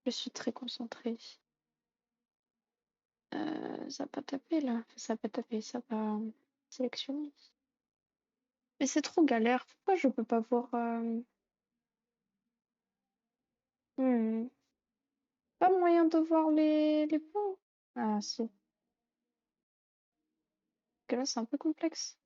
Je suis très concentrée. Ça va pas taper là. Ça va pas taper, ça va sélectionner. Mais c'est trop galère. Pourquoi je peux pas voir hmm, pas moyen de voir les points? Ah si. Parce que là c'est un peu complexe.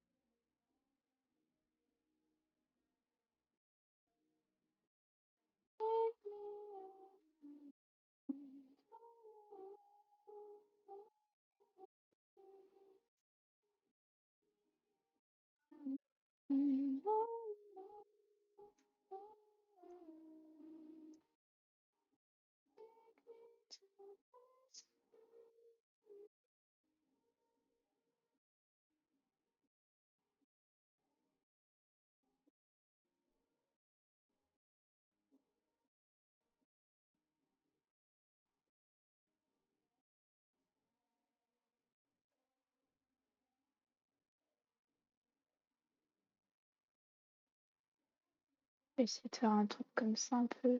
Je vais essayer de faire un truc comme ça un peu.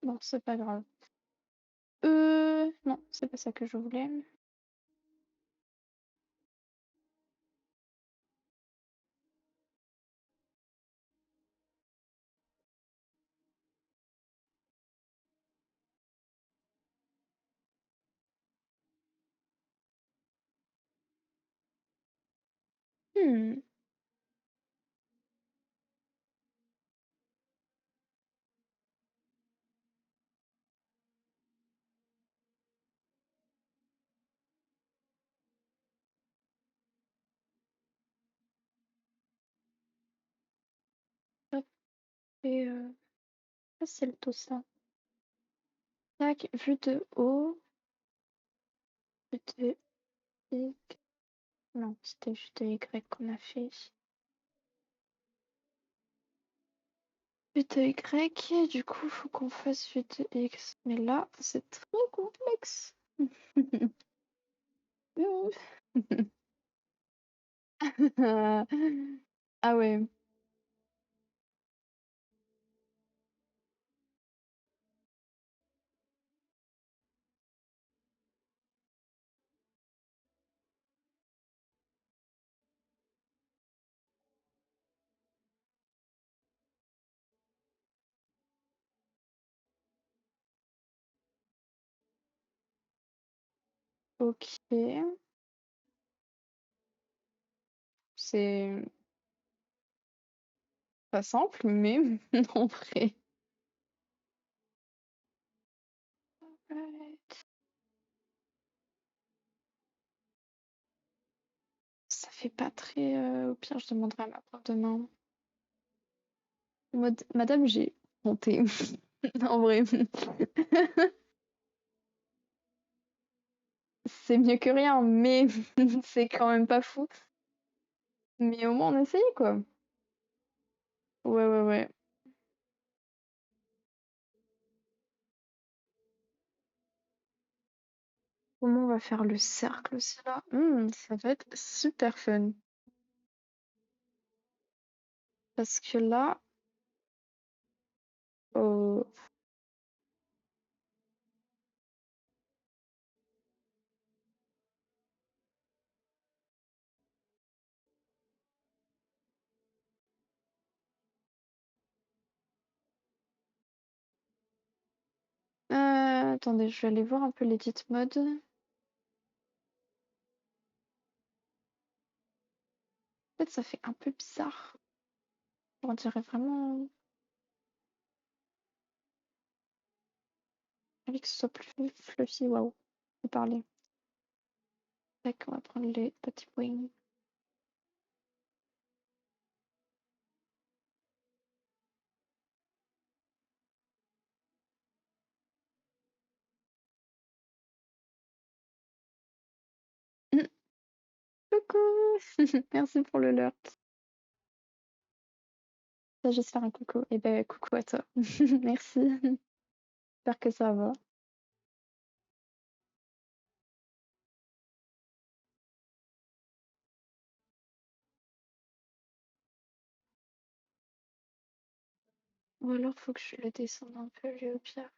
Bon, c'est pas grave. Non, c'est pas ça que je voulais. Hmm. Hop, et ah, c'est le tout ça. Tac, vue de haut, vue de Y. Non, c'était vue de Y qu'on a fait. Vue de Y, du coup, faut qu'on fasse vue de X. Mais là, c'est très complexe. Ah ouais, ok. C'est pas simple, mais en vrai. Right. Ça fait pas très. Au pire, je demanderai à ma prof demain. En mode, Madame, j'ai honté. En vrai. C'est mieux que rien, mais c'est quand même pas fou. Mais au moins, on a essayé, quoi. Ouais, ouais, ouais. Comment on va faire le cercle aussi là? Ça va être super fun. Parce que là, oh, attendez, je vais aller voir un peu l'edit mode. En fait, ça fait un peu bizarre. On dirait vraiment envie que ce soit plus fluffy. Waouh, faut parler. Tac, on va prendre les petits points. Coucou! Merci pour le alert. Ça, juste faire un coucou. Et ben, coucou à toi. Merci. J'espère que ça va. Ou alors, faut que je le descende un peu, lui, au pire.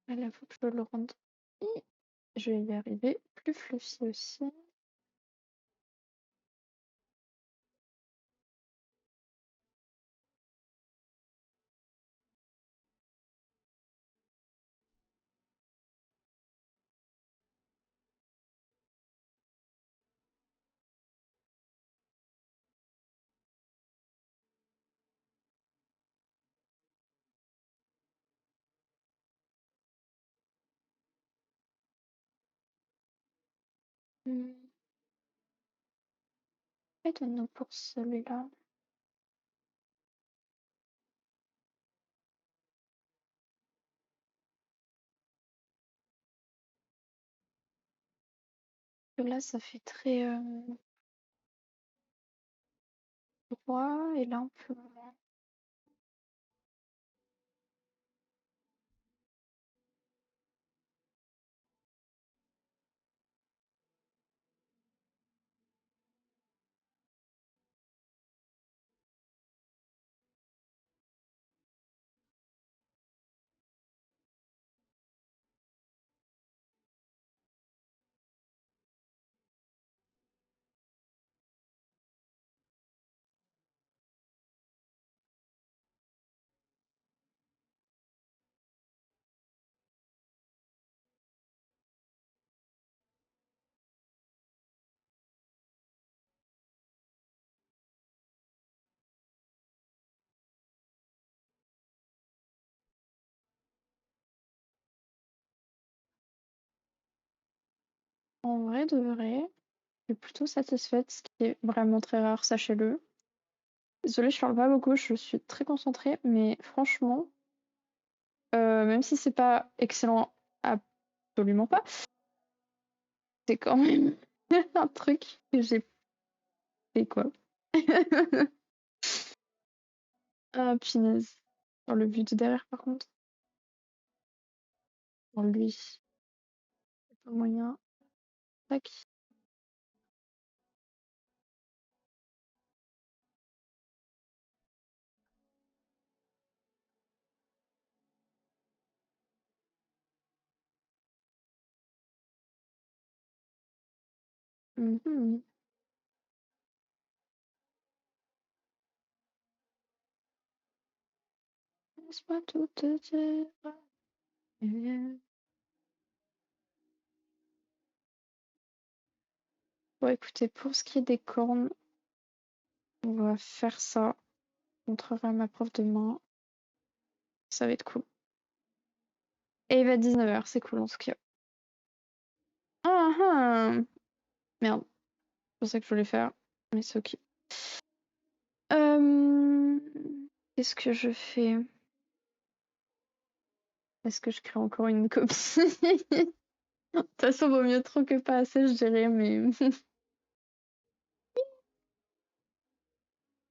Là, faut que je le rende. Je vais y arriver. Plus fluffy aussi. Étonnant pour celui-là. Là, ça fait très droit et là, un peu moins. En vrai de vrai, je suis plutôt satisfaite, ce qui est vraiment très rare, sachez-le. Désolée, je parle pas beaucoup, je suis très concentrée, mais franchement, même si c'est pas excellent, absolument pas, c'est quand même un truc que j'ai fait, quoi. Ah, punaise. Dans le but derrière, par contre. Dans lui. Pas moyen. Tac. Mhm. Laisse-moi tout te dire. Bon, écoutez, pour ce qui est des cornes, on va faire ça. Je montrerai à ma prof demain. Ça va être cool. Et il va être 19h, c'est cool en tout cas. Ah ah! Merde, c'est pour ça que je voulais faire, mais c'est ok. Qu'est-ce que je fais? Est-ce que je crée encore une copie? De toute façon, vaut mieux trop que pas assez, je dirais, mais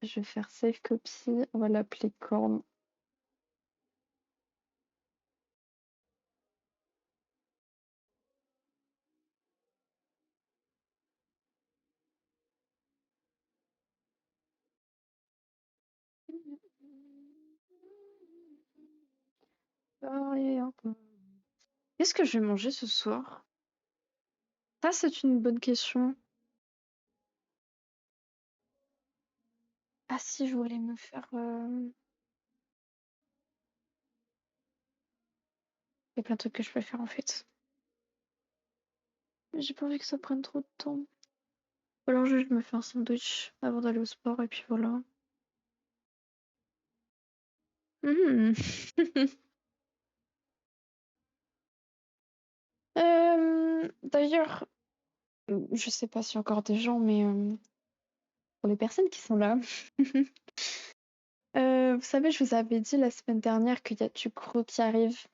je vais faire save copy. On va l'appeler corne. Qu'est-ce que je vais manger ce soir? Ça, c'est une bonne question. Ah si, je voulais me faire... Il y a plein de trucs que je peux faire en fait. Mais j'ai pas envie que ça prenne trop de temps. Ou alors juste je me fais un sandwich avant d'aller au sport et puis voilà. Mhm. D'ailleurs, je sais pas s'il y a encore des gens, mais pour les personnes qui sont là, vous savez, je vous avais dit la semaine dernière qu'il y a du gros qui arrive.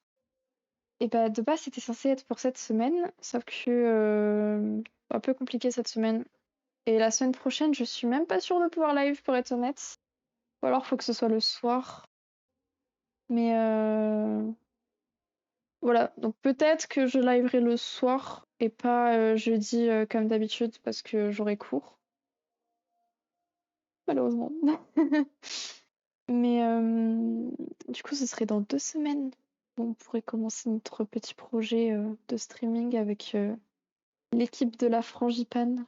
Et bah de base c'était censé être pour cette semaine, sauf que un peu compliqué cette semaine. Et la semaine prochaine, je suis même pas sûre de pouvoir live pour être honnête. Ou alors faut que ce soit le soir. Mais voilà, donc peut-être que je liverai le soir et pas jeudi comme d'habitude parce que j'aurai cours, malheureusement. Mais du coup, ce serait dans 2 semaines. On pourrait commencer notre petit projet de streaming avec l'équipe de la Frangipane.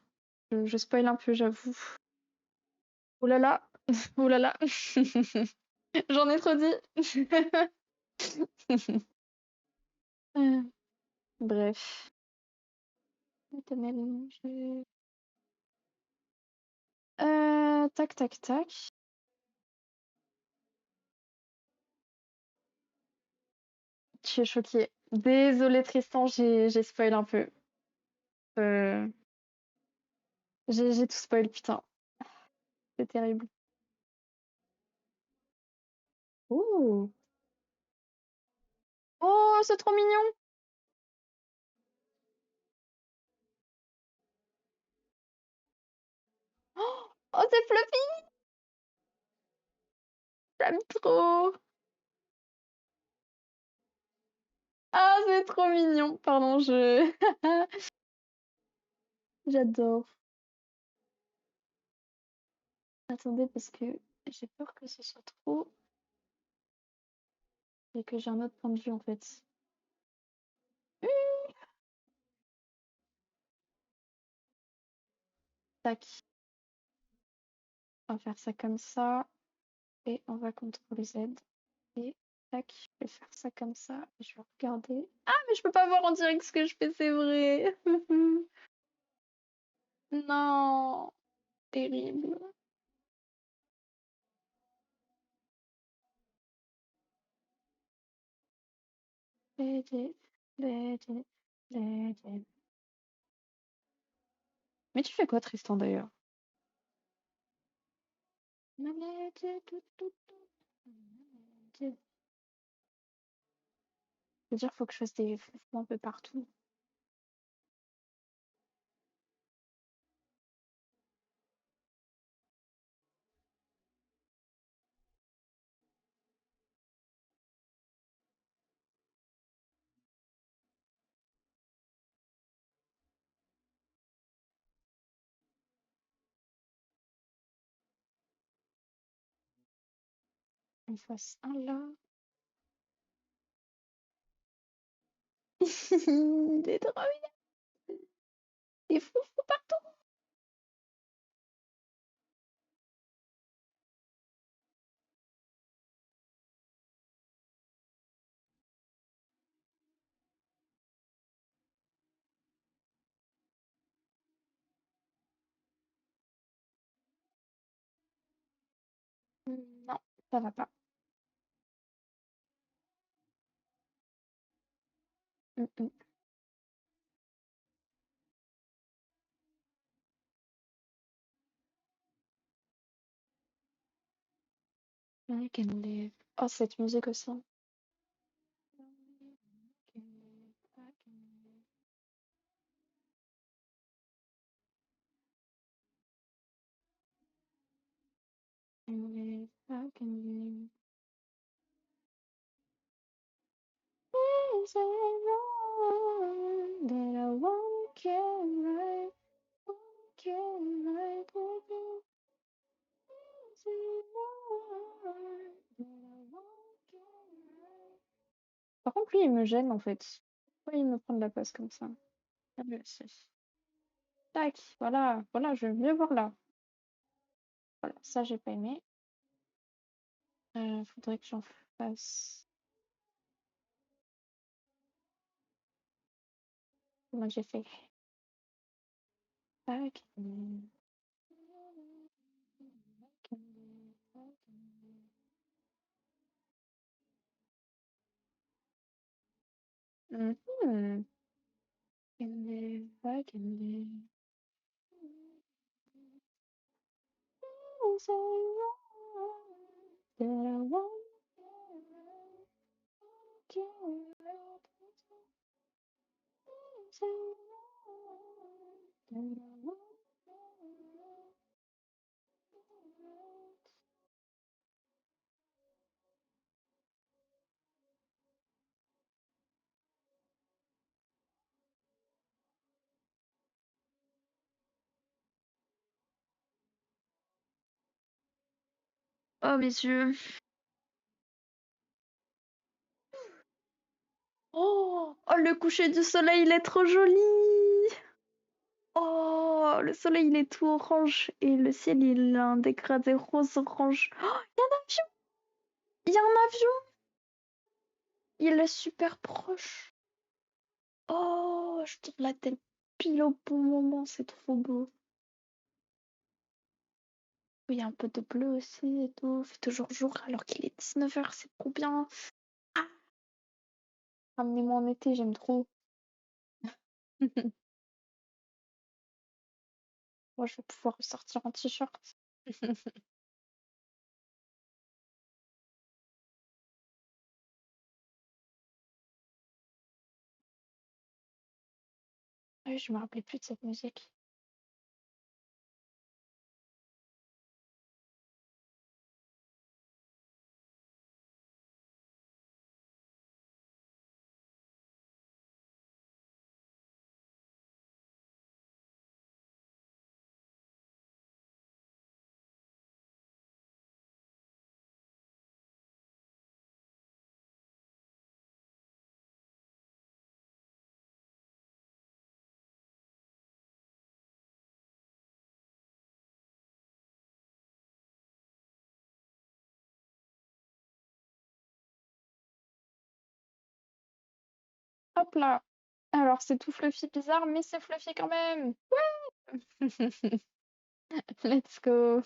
Je spoil un peu, j'avoue. Oh là là, oh là là, j'en ai trop dit. Euh, Bref. Tac, tac, tac. Je suis choquée. Désolée Tristan, j'ai spoil un peu. Euh, j'ai tout spoil, putain. C'est terrible. Oh, oh, c'est trop mignon. Oh, c'est Fluffy, j'aime trop. Ah, c'est trop mignon. Pardon, je... J'adore. Attendez, parce que j'ai peur que ce soit trop et que j'ai un autre point de vue en fait. Tac, on va faire ça comme ça et on va CTRL Z et tac, je vais faire ça comme ça et je vais regarder. Ah, mais je peux pas voir en direct ce que je fais, c'est vrai. Non, terrible. Legit, legit, legit. Mais tu fais quoi, Tristan, d'ailleurs? C'est-à-dire, faut que je fasse des fleffements un peu partout. On fasse un là. Des trop bien. Des fou partout. Non, ça va pas. Mm, mm. I can live. Oh, cette musique aussi. Can live, I can live. Is it wrong that I won't get right? Won't get right with you? Is it wrong that I won't get right? Par contre, lui, il me gêne en fait. Pourquoi il me prend de la place comme ça? Ah, lui aussi. Tac, voilà, voilà, je veux mieux voir là. Voilà, ça, j'ai pas aimé. Faudrait que j'en fasse. Comment j'ai fait? Tac. Mhm. Oh, messieurs. Oh, oh, le coucher du soleil, il est trop joli. Oh, le soleil, il est tout orange et le ciel, il a un dégradé rose-orange. Oh, il y a un avion. Il est super proche. Oh, je tourne la tête pile au bon moment, c'est trop beau. Il y a un peu de bleu aussi et tout. Il fait toujours jour alors qu'il est 19h, c'est trop bien. Ah, ramenez-moi en été, j'aime trop. Moi, je vais pouvoir ressortir en t-shirt. Ouais, je me rappelais plus de cette musique. Hop là. Alors, c'est tout fluffy bizarre, mais c'est fluffy quand même. Let's go.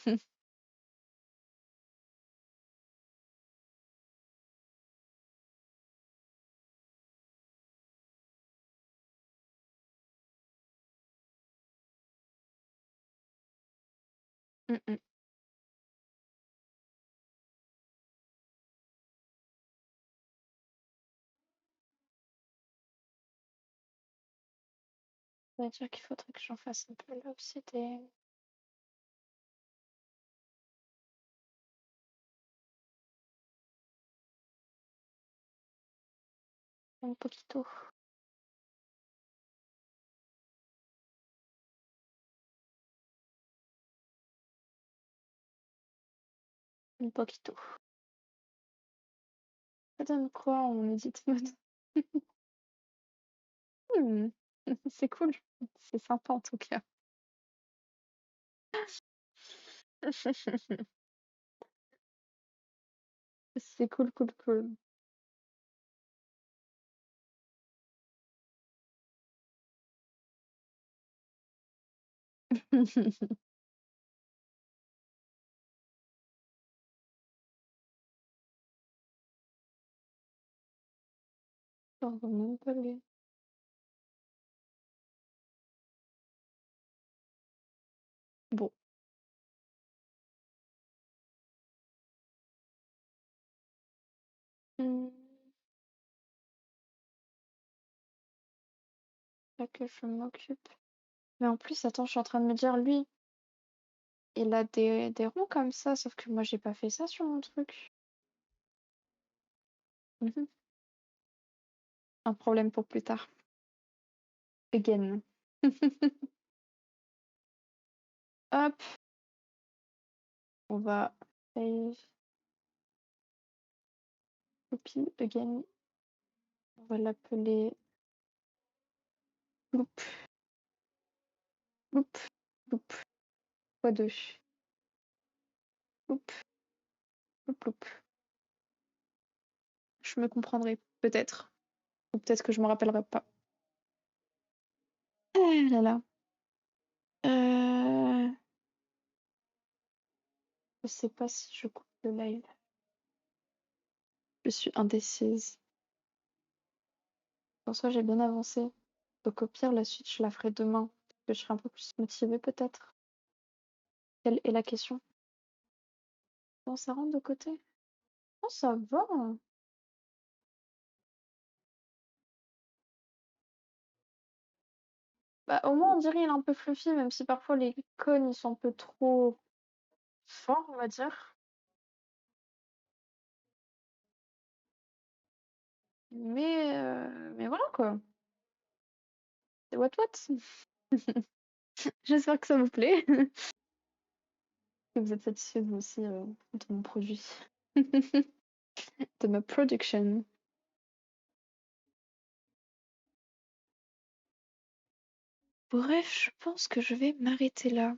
Mm, mm. Ça veut dire qu'il faudrait que j'en fasse un peu là aussi des... un poquito. Un poquito. Ça donne quoi en edit mode? Hmm, c'est cool. C'est sympa en tout cas. C'est cool, cool, cool. J'en veux même pas lui. Bon. Hmm, pas que je m'occupe. Mais en plus, attends, je suis en train de me dire, lui, il a des ronds comme ça, sauf que moi, j'ai pas fait ça sur mon truc. Mhm. Un problème pour plus tard. Again. Hop, on va save, copy, again. On va l'appeler Loop, Loop, Loop, x2. Loop, Loop, Loop. Je me comprendrai peut-être. Ou peut-être que je me rappellerai pas. Ah là là. Euh... Je sais pas si je coupe le live. Je suis indécise. En soi, j'ai bien avancé. Donc au pire, la suite, je la ferai demain. Parce que je serai un peu plus motivée peut-être. Quelle est la question? Bon, ça rentre de côté? Oh, ça va. Bah, au moins, on dirait il est un peu fluffy, même si parfois les cônes, ils sont un peu trop forts, on va dire. Mais voilà quoi. C'est what what. J'espère que ça vous plaît. Que vous êtes satisfait vous aussi de mon produit. De ma production. Bref, je pense que je vais m'arrêter là.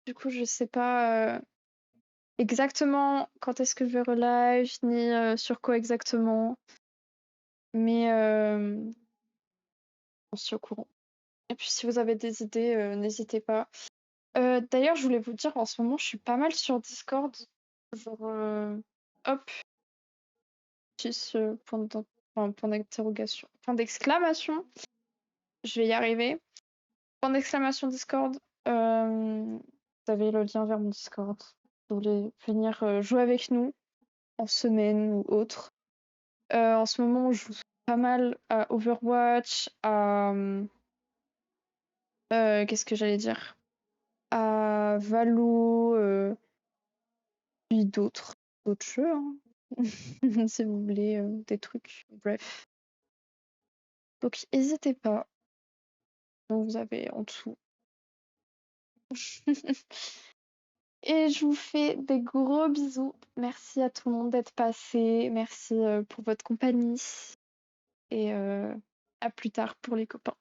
Du coup, je sais pas exactement quand est-ce que je vais relive, ni sur quoi exactement. Mais on se tient au courant. Et puis si vous avez des idées, n'hésitez pas. D'ailleurs, je voulais vous dire, en ce moment, je suis pas mal sur Discord. Genre, hop, petit point d'interrogation, point d'exclamation. Je vais y arriver. Point d'exclamation Discord. Vous avez le lien vers mon Discord. Vous voulez venir jouer avec nous en semaine ou autre. En ce moment, je joue pas mal à Overwatch, à... qu'est-ce que j'allais dire? À Valo, puis d'autres jeux, hein. Si vous voulez des trucs. Bref. Donc, n'hésitez pas. Donc, vous avez en dessous. Et je vous fais des gros bisous. Merci à tout le monde d'être passé. Merci pour votre compagnie. Et à plus tard pour les copains.